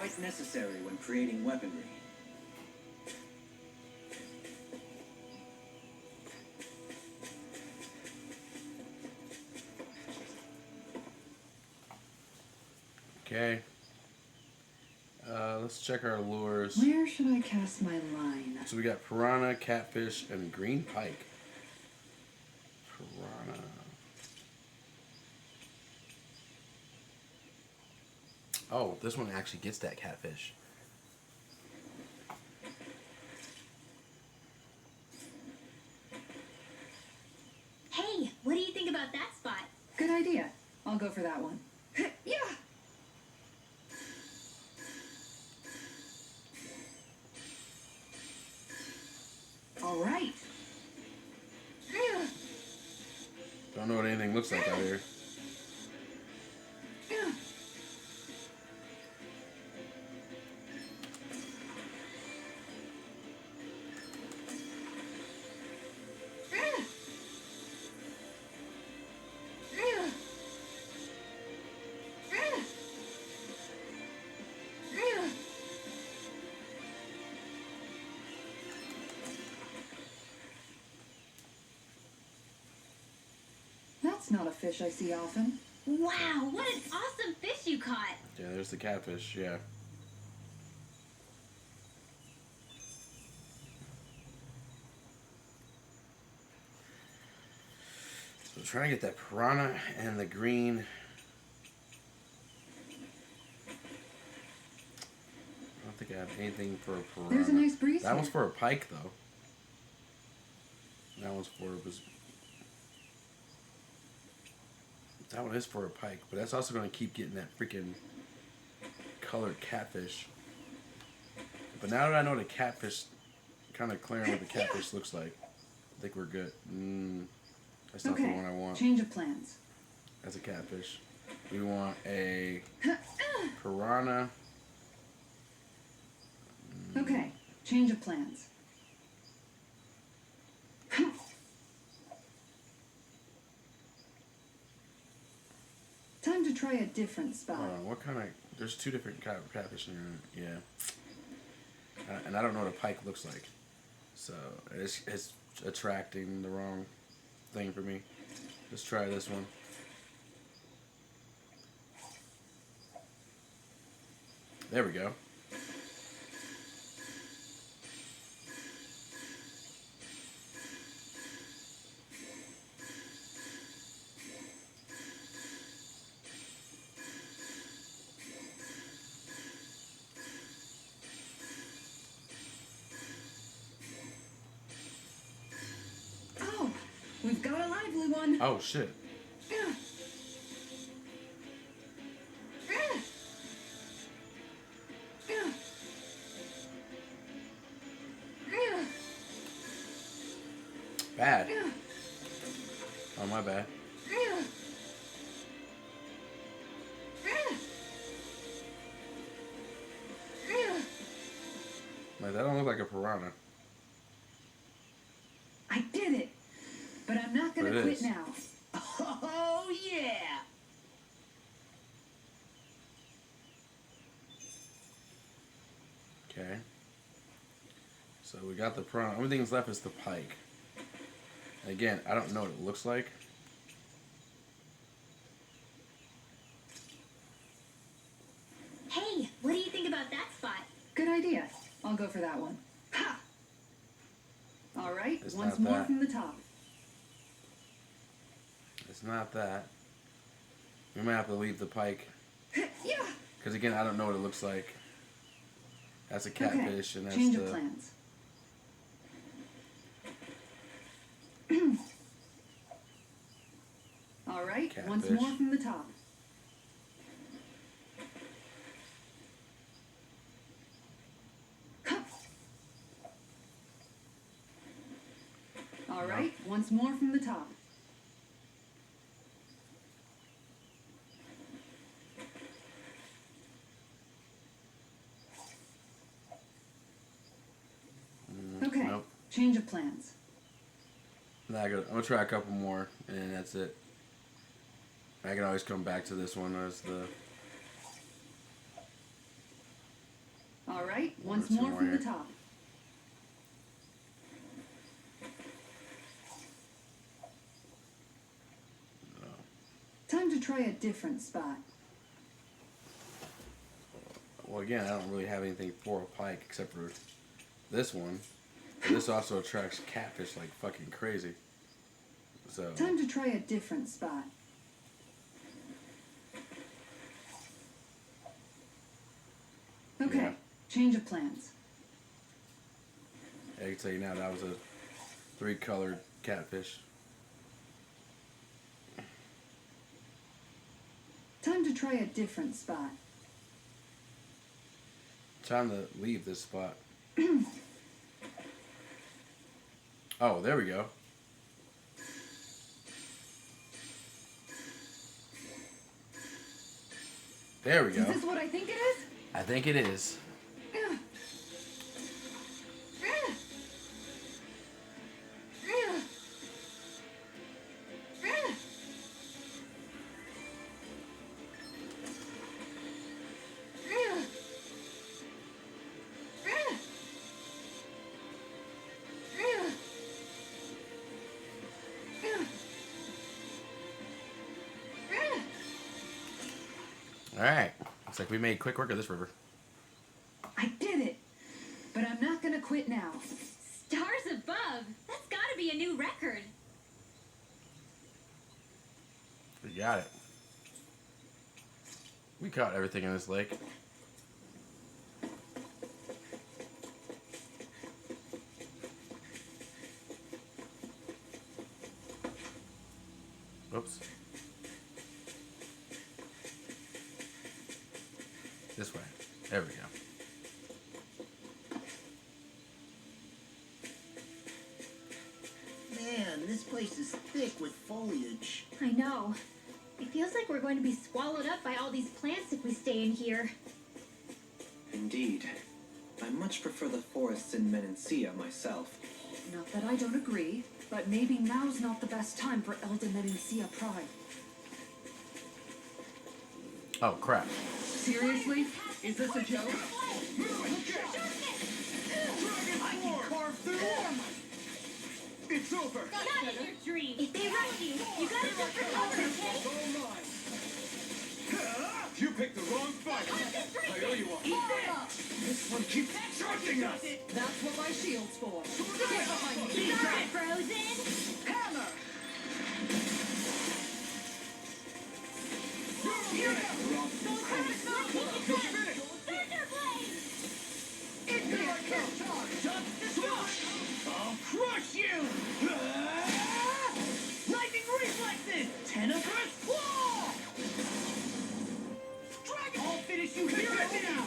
quite necessary when creating weaponry. Okay. Let's check our lures. Where should I cast my line? So we got piranha, catfish, and green pike. Piranha. Oh, this one actually gets that catfish. Hey, what do you think about that spot? Good idea. I'll go for that one. Yeah. All right. Don't know what anything looks like out here. That's not a fish I see often. Wow, what an awesome fish you caught! Yeah, there's the catfish, yeah. So trying to get that piranha and the green. I don't think I have anything for a piranha. There's a nice breeze That here. one's for a pike, though. That one's for that one is for a pike, but that's also going to keep getting that freaking colored catfish. But now that I know the catfish, kind of clearing what the catfish looks like, I think we're good. That's not the one I want. Change of plans. That's a catfish. We want a piranha. Okay, change of plans. Time to try a different spot. What kind of... There's two different catfish in here. Yeah. And I don't know what a pike looks like. So it's attracting the wrong thing for me. Let's try this one. There we go. Oh, we've got a lively one. Oh, shit. Bad. Oh, my bad. Like, that don't look like a piranha. I did it, but I'm not gonna But it quit is. now. Oh, yeah! Okay. So we got the piranha. Only thing that's left is the pike. And again, I don't know what it looks like. Hey, what do you think about that spot? Good idea. I'll go for that one. Ha! All right, It's once not more that. from the top. It's not that. We might have to leave the pike. Yeah. Because again, I don't know what it looks like. That's a catfish, and that's Change the... of plans. All right, once Catfish. more from the top. All right, once more from the top. Okay, Nope. change of plans. Nah, I'm gonna try a couple more, and then that's it. I can always come back to this one as the... All right, once Two more more from the here. top. Time to try a different spot. Well, again, I don't really have anything for a pike except for this one. But this also attracts catfish like fucking crazy. So, Time to try a different spot. Okay, Yeah. change of plans. I can tell you now that was a 3-colored catfish. Time to try a different spot. Time to leave this spot. Oh, there we go. There we Is go. this what I think it is? I think it is. Alright. Looks like we made quick work of this river. I did it! But I'm not gonna quit now. Stars above! That's gotta be a new record. We got it. We caught everything in this lake. Oops. This way. There we go. Man, this place is thick with foliage. I know. It feels like we're going to be swallowed up by all these plants if we stay in here. Indeed. I much prefer the forests in Menancia myself. Not that I don't agree, but maybe now's not the best time for Elda Menancia Pride. Oh, crap. Seriously? Is this a joke? I can carve through. It's over. Not in your dream. If they rush you, you gotta jump for cover, okay? All mine. You picked the wrong fight. I owe you one. Eat this! This one keeps charging us. That's what my shield's for. Get behind me! You got it, Frozen! Hammer! Thunder Blade! I'll crush you! Lightning reflexes! Tenebrous claw! Dragon! I'll finish you here and now!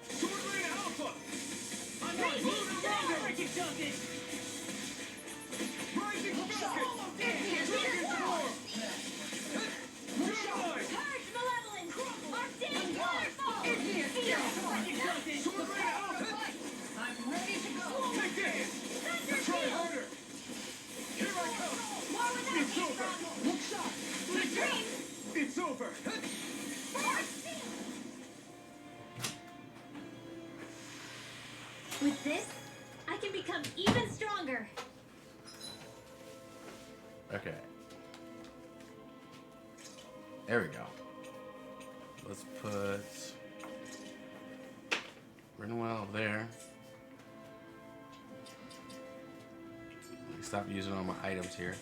Sword Lane Alpha! I'm not moving around! Freaking does it! Rising Falcon! Dragon's Roar! You're mine! Purge Malevolence! Arcane Waterfall! Freaking does it! Sword Lane Alpha! I'm ready to go. Take this! Try harder! Here I come! War without It's over! Look sharp. Retreat! It's over! With this, I can become even stronger. Okay. There we go. Let's put Renwell there. Stop using all my items here.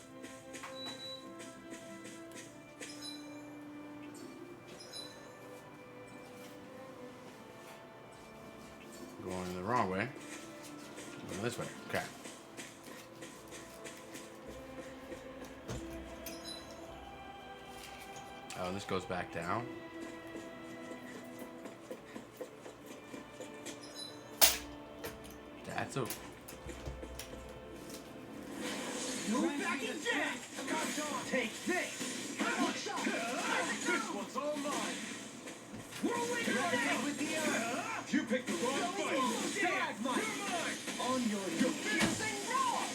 Going the wrong way. Going this way. Okay. Oh, this goes back down. That's a... No back in death! Take this! This one's all mine! Whirlwind Tornado with the You picked the wrong fight! Stalagmite! You're mine! On your piercing roar!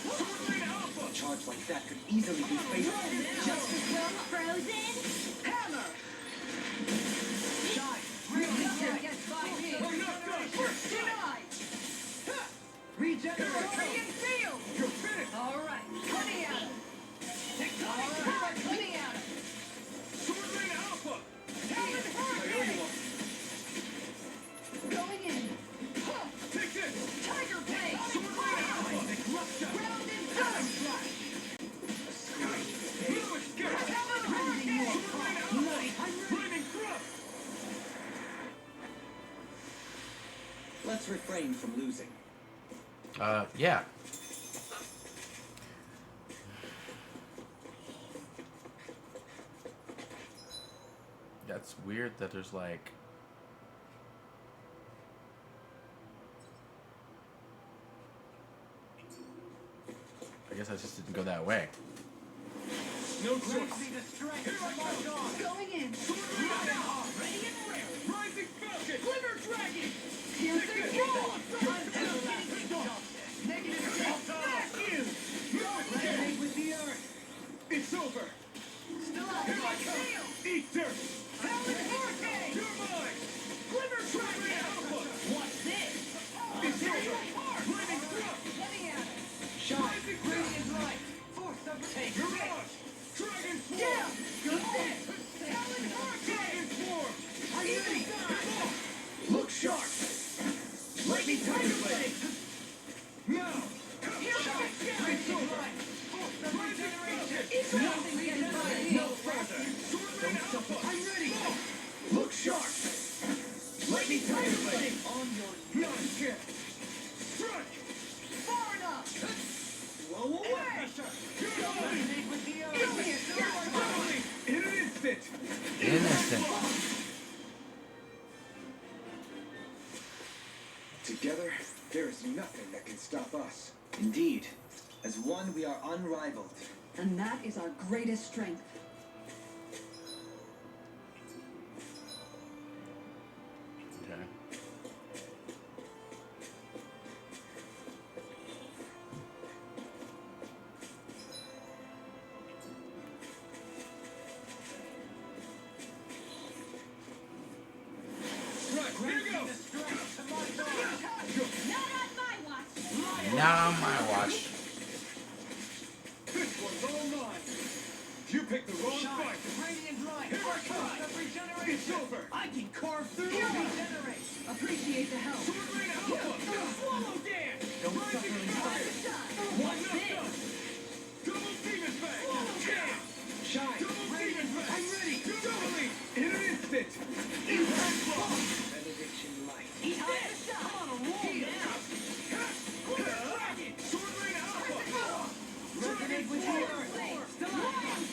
Whirlwind Alpha! A charge like that could easily be fatal. Just as well, Frozen! Hammer! Shine! Really? Against my I'm knocked Let's refrain from losing. Yeah. That's weird that there's like... I guess I just didn't go that way. No choice. Going in. Ready and rare. Rising Falcon. Glimmer Dragon. Cancer kill. Negative smash you. Resonate with the earth. It's over. Still Here I come. Eat dirt. Talon Hurricane. You're mine. Glimmer Dragon Alpha. What's this? It's over. Lightning thrust. Let me at it. Shine. Radiant light. Force of take. Mirage. Dragon Swarm. Yeah. Good hit. Talon Dragon Swarm. Are you ready? Look sharp. Lightning Tiger Blade. Now. Shine. It's over. Rising Falcon. Nothing gets by me. No further. Sword Alpha. I'm ready. Look sharp. Lightning Tiger Blade. On your non-skip. Strike. Far enough. Blow away. Resonate with the earth. In an instant. Innocent. Together, there is nothing that can stop us. Indeed. As one, we are unrivaled. And that is our greatest strength. Okay. Right, here goes. Not on my watch. Not on my watch. This one's all mine. You picked the wrong fight. Radiant light. Here I come. It's over. I can carve through. Regenerate. Appreciate the help. Sword Rain Alpha. Swallow dance. Rising Fire. What's this? Double Demon Fang. Jam. Shine. Double Demon Fang. I'm ready. Doubling. In an instant. Impact Block. Benediction light. Eat this. I'm on a roll now. Dragon. Sword Rain Alpha. Resonate with the earth. Still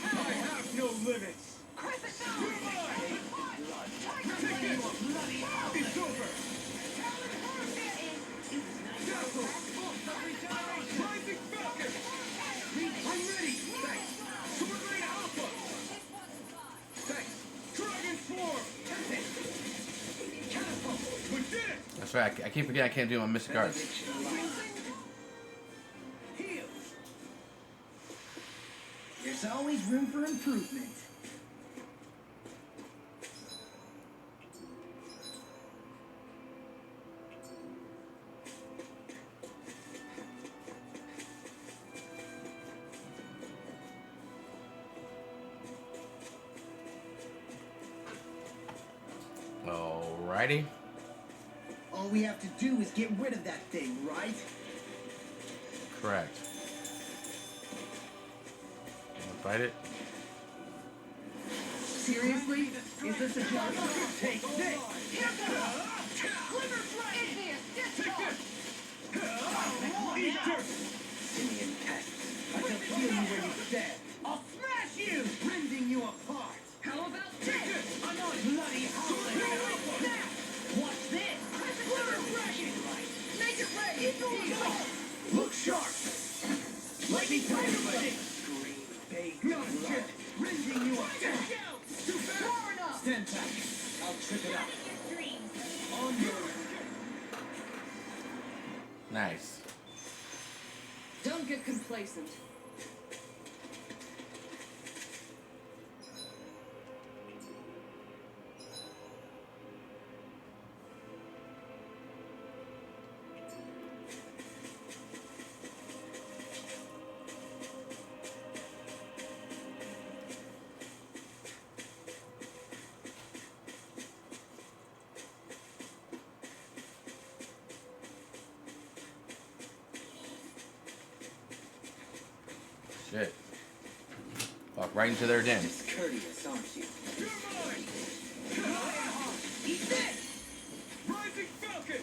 I have no limits. Crescent You're mine. Take this. It's over. Dazzle. Rising Falcon. I'm ready. Thanks. Sword Rain Alpha. Thanks. Dragon Swarm. Catapult. We did it. That's right. I keep forgetting I can't do my mystic arts. Benediction light. Heal. There's always room for improvement. Alrighty. All we have to do is get rid of that thing, right? Correct. Wanna fight it? Seriously? Is this a joke? Take this. Take this. Eat dirt. Simian pests. I can feel you where you stand. I'll smash you. Rending you apart. How about Take this? this. I'm not bloody Sword Rain Alpha. What's this? Glimmer Dragon. Make it ready! Look sharp. Lightning Tiger Blade. Green bait. Non-skip. Rending you apart. Too fast. Far enough! Stand back. I'll trip it up. On your Nice. Don't get complacent. Shit. Walk right into their den. Discourteous, aren't you? You're mine. Eat this. Rising Falcon.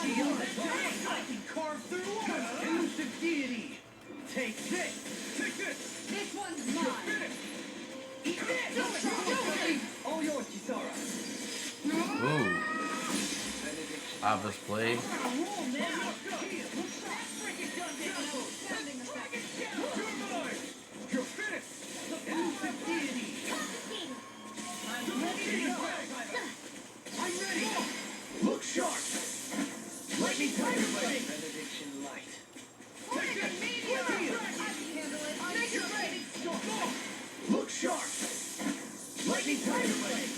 Shion, I can carve through us! Elusive deity! Take this! Take this! This one's mine. Eat this! All yours, Kisara. Ooh. Obvious play. You're mine! You're finished! Elusive deity! I'm ready! Look sharp! Lightning tiger blade! Benediction light. Take it! Look sharp! Lightning tiger blade!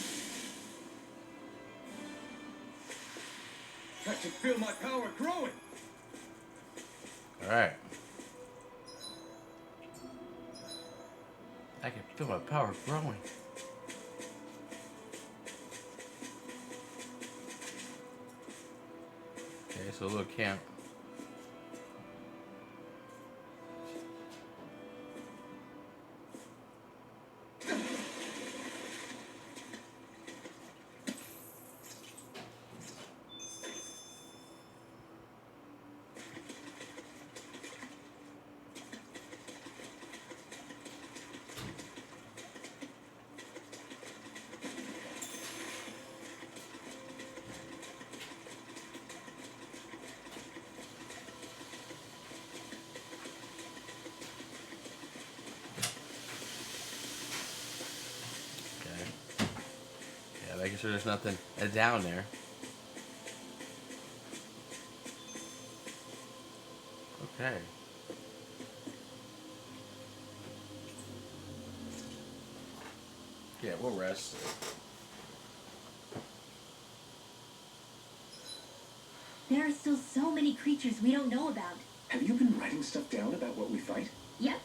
I can feel my power growing! Alright. I can feel my power growing. Okay, so a little camp. Making sure there's nothing down there. Okay. Yeah, we'll rest. There are still so many creatures we don't know about. Have you been writing stuff down about what we fight? Yep.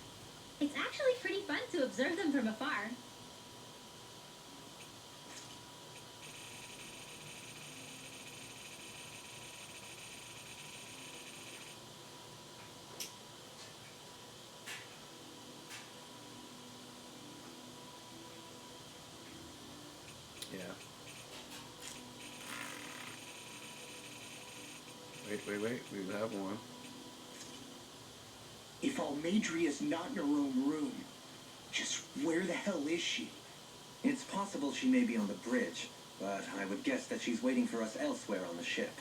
It's actually pretty fun to observe them from afar. Yeah. Wait. We have one. If Almadria's not in her own room, just where the hell is she? It's possible she may be on the bridge, but I would guess that she's waiting for us elsewhere on the ship.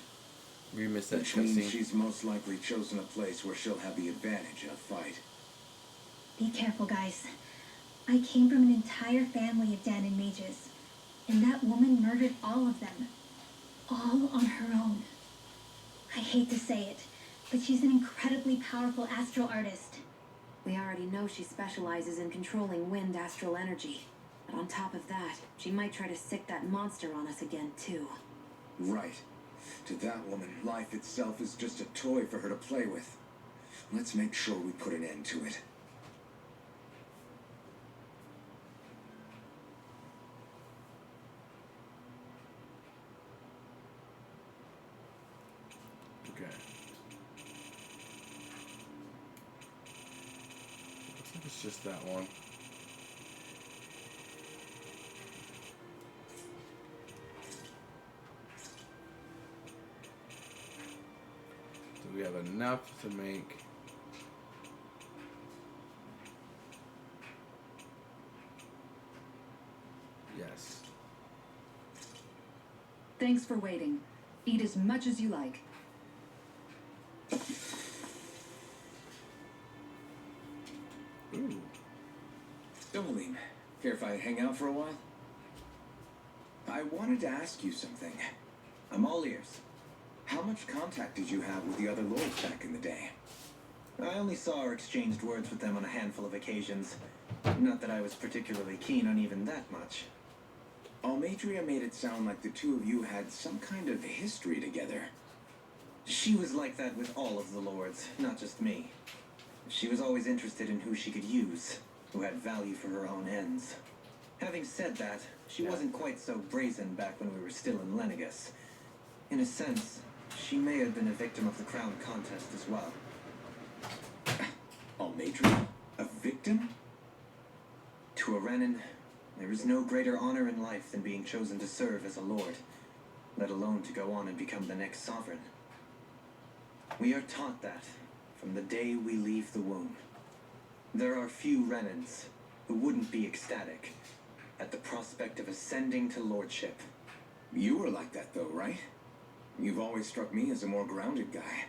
We missed that Which means cutscene. she's most likely chosen a place where she'll have the advantage in a fight. Be careful, guys. I came from an entire family of Danon mages, and that woman murdered all of them. All on her own. I hate to say it, but she's an incredibly powerful astral artist. We already know she specializes in controlling wind astral energy. But on top of that, she might try to sick that monster on us again, too. Right. To that woman, life itself is just a toy for her to play with. Let's make sure we put an end to it. Okay. Looks like it's just that one. Do we have enough to make? Yes. Thanks for waiting. Eat as much as you like. Ooh. Doubleine, care if I hang out for a while? I wanted to ask you something. I'm all ears. How much contact did you have with the other lords back in the day? I only saw or exchanged words with them on a handful of occasions. Not that I was particularly keen on even that much. Almadria made it sound like the two of you had some kind of history together. She was like that with all of the lords, not just me. She was always interested in who she could use, who had value for her own ends. Having said that, she wasn't quite so brazen back when we were still in Lenegus. In a sense, she may have been a victim of the crown contest as well. Almadria? A victim? To a Renin, there is no greater honor in life than being chosen to serve as a lord, let alone to go on and become the next sovereign. We are taught that from the day we leave the womb. There are few Renans who wouldn't be ecstatic at the prospect of ascending to lordship. You were like that though, right? You've always struck me as a more grounded guy.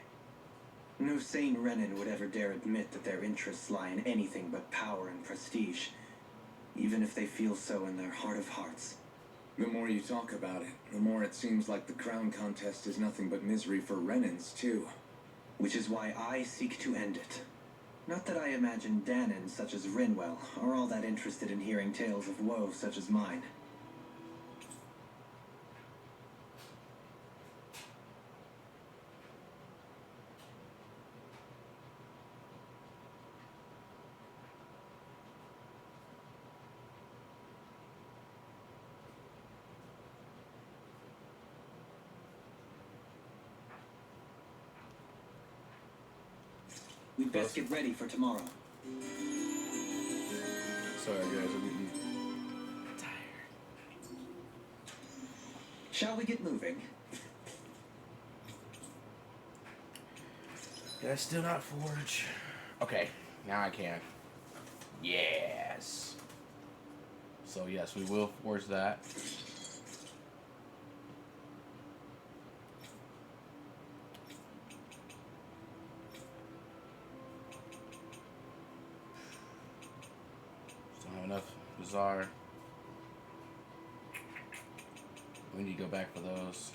No sane Renan would ever dare admit that their interests lie in anything but power and prestige, even if they feel so in their heart of hearts. The more you talk about it, the more it seems like the crown contest is nothing but misery for Renans, too. Which is why I seek to end it. Not that I imagine Danon such as Rinwell are all that interested in hearing tales of woe such as mine. We'd best get ready for tomorrow. Sorry guys, I'm tired. Shall we get moving? Did I still not forge? Okay, now I can. Yes. So yes, we will forge that. Don't have enough bizarre. We need to go back for those.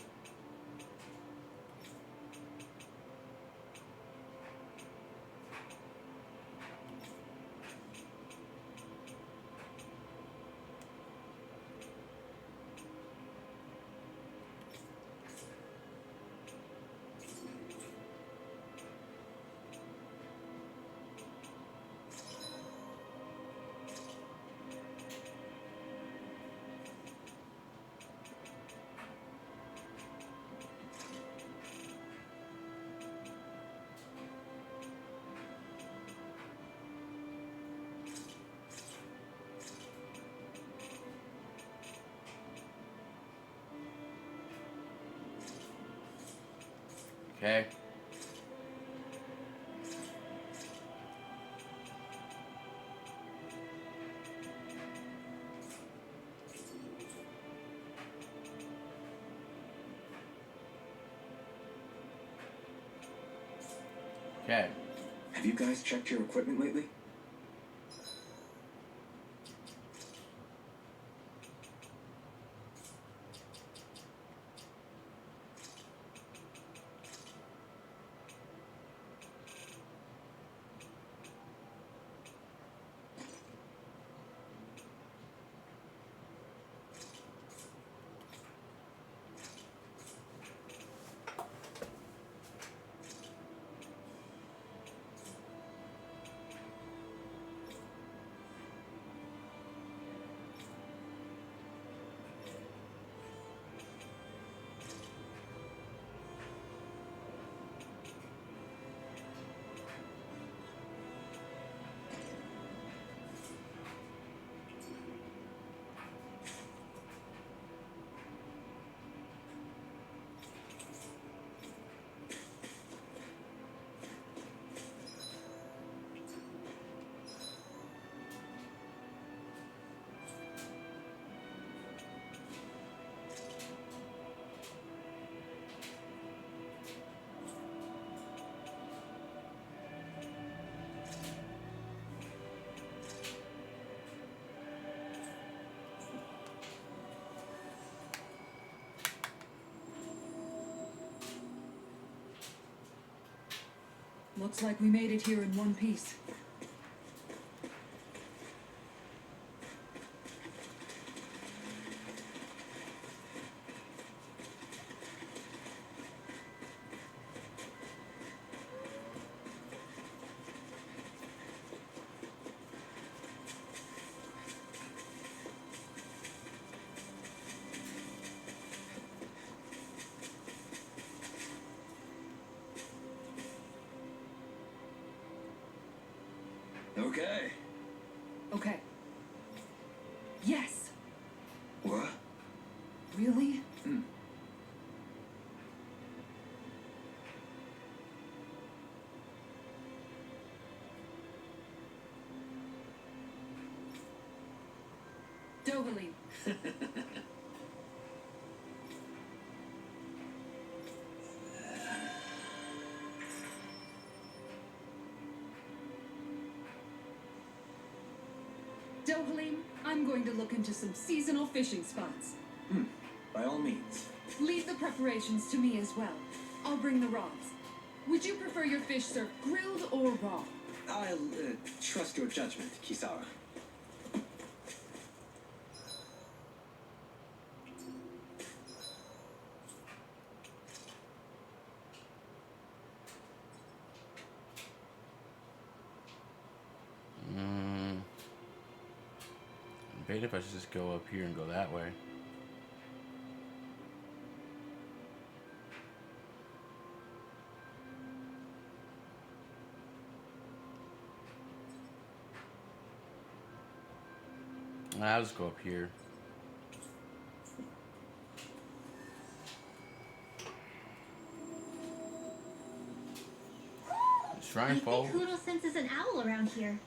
Okay. Okay. Have you guys checked your equipment lately? Looks like we made it here in one piece. Okay. Okay. Yes! What? Really? Dovaline. Dovaline, I'm going to look into some seasonal fishing spots. By all means. Leave the preparations to me as well. I'll bring the rods. Would you prefer your fish served grilled or raw? I'll trust your judgment, Kisara. I bet if I should just go up here and go that way. I'll just go up here. Shrine I Fall. think Hoodle senses an owl around here.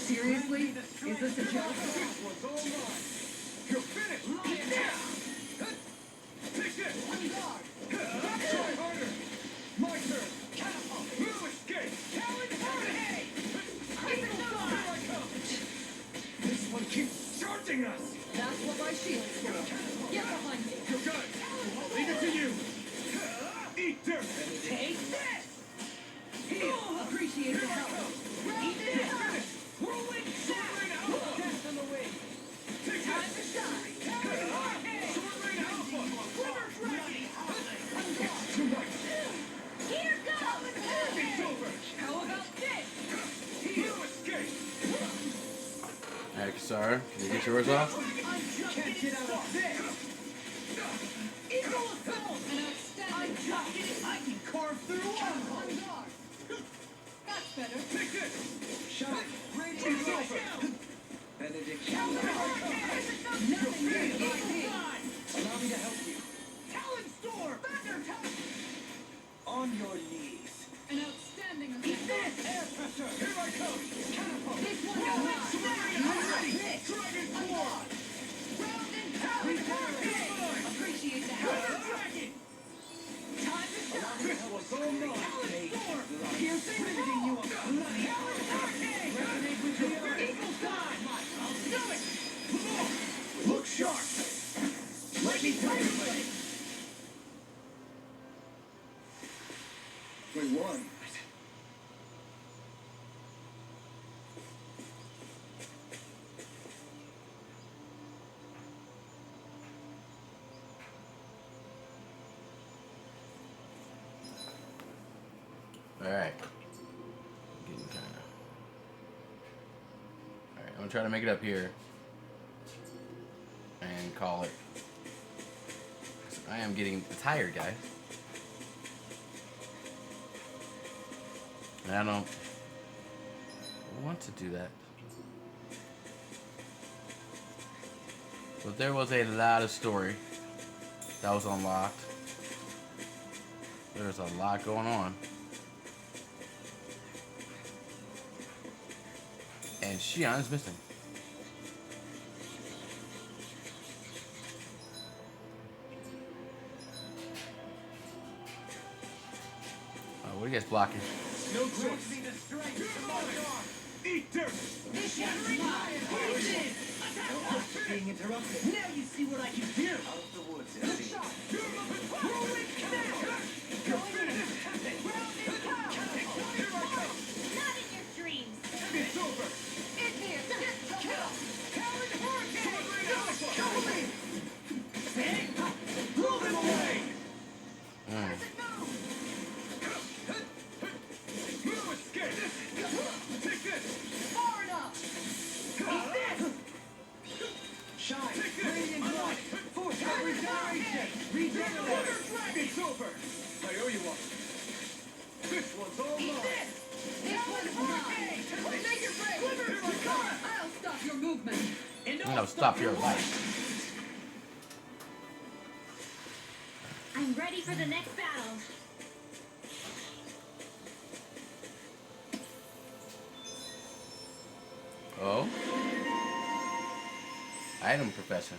Seriously? Is this a joke? You're finished! Get down! Take it! On guard! Try harder! My turn! Catapult! Blue escape! Talon Hurricane! Here I come! This one keeps charging us! That's what my shield's for. Get behind me. You're good! I'll leave it to you! Eat dirt! Take this! Appreciate the help. Eat this! Finish! Whirlwind Sword Alpha! Death on the way. Take Time it! to shine. Sword Alpha! Quiver dragon. It's too much! Here goes! It's over! How about this? Blue escape! Alright, Kisara, can you get yours off? Can't get out of this! Eagle assault! An outstanding shot. I can carve through armor! On guard. That's better. Take this! Shine! It's over! Benediction. Nothing good like me. Allow me to help you. Talon Storm! Thunder touch! On your knees. An outstanding Eat attack. this! Air pressure! Here I come! Catapult! This one Whirlwind is Sword mine. Alpha! Dragon Form! Round and pound. Appreciate the help. Dragon! Time to shine. This was all mine! Talon Storm! Piercing Riveting you roll. up! Talon Hurricane! Resonate with the earth! Eagle time! I'll do it! Look sharp! Lightning blade! We won. Alright. Getting kinda. Alright, I'm gonna try to make it up here. And call it. 'Cause I am getting tired, guys. And I don't want to do that. But there was a lot of story that was unlocked. There's a lot going on. And Shion is missing. What are you guys blocking? No choice. Eat dirt! Being interrupted. Now you see what I can do! Out of the woods, Elsie. Whirlwind canal! You're finished! Here I come! Not in your dreams! It's over! In here. Kill! Talon Hurricane! Cowling! Blow them away! Blue escape! Take this! Far enough. Eat this! Shine. Take this! Radiant light. Force of regeneration. Regenerate. Dragon stop your life. I'm ready for the next battle. Oh? Item profession.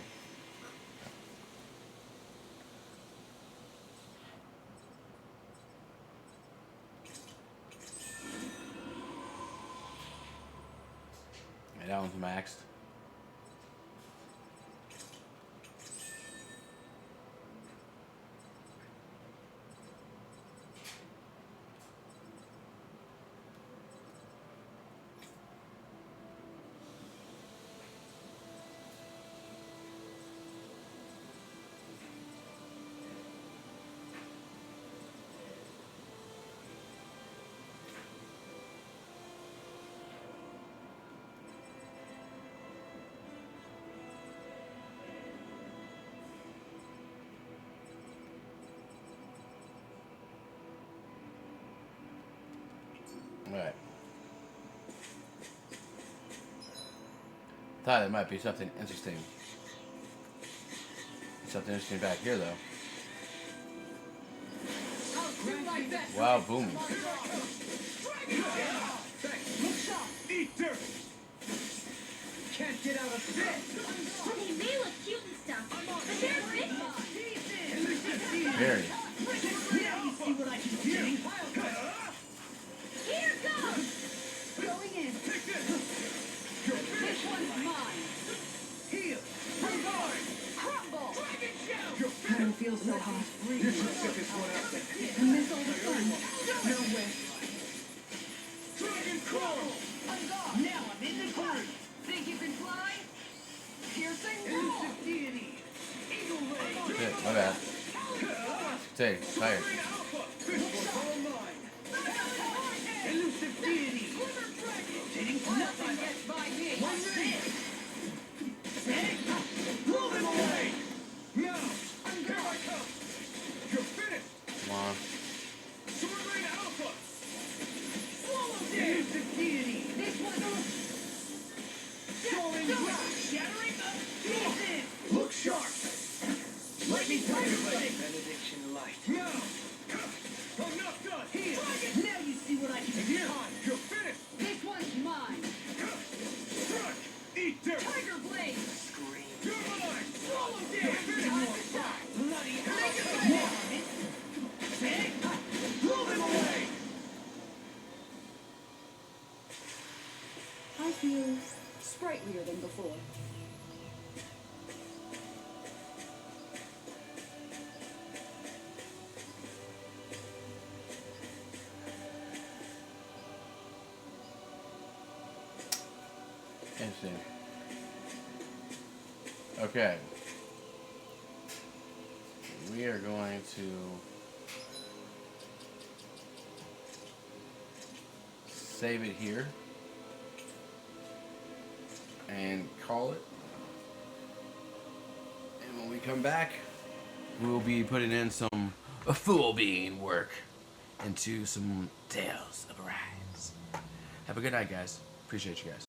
Yeah, that one's maxed. Alright. Thought there might be something interesting. Something interesting back here, though. Wow, booming. Eat dirt! Can't get out of bed! They may look cute and stuff, but they're vicious. Very. Now you see what I can do! Here goes! Going in. Take this! This one's mine. Heal! Revive! Crumble. Dragon shout! I don't feel so hot. You should sit this one out there. Missile defense. No whiff. Dragon crawl! Now I'm in the groove! Think you can fly? Piercing wall. Elusive deity! Eagle ray! Shit, my bad. Tired. Rain alpha! This one's all mine! Elusive deity! Nothing gets by me. What's this? Blow them away! Now! Here I come! You're finished! Come on. Sword rain alpha! Swallow them! Elusive deity! This one. Soaring blast! Shattering the pieces! Look sharp! Lightning tiger blade! Benediction light! Now! I'm not done! Here! Now you see what I can do! You're finished! This one's mine. Struck! Eat dirt! Tiger blade. Scream! You're mine! Swallow them! You're finished! Bloody hell! Blow them away! I feel sprightlier than before. Interesting. Okay. We are going to save it here and call it. And when we come back, we'll be putting in some full being work into some Tales of Arise. Have a good night, guys. Appreciate you guys.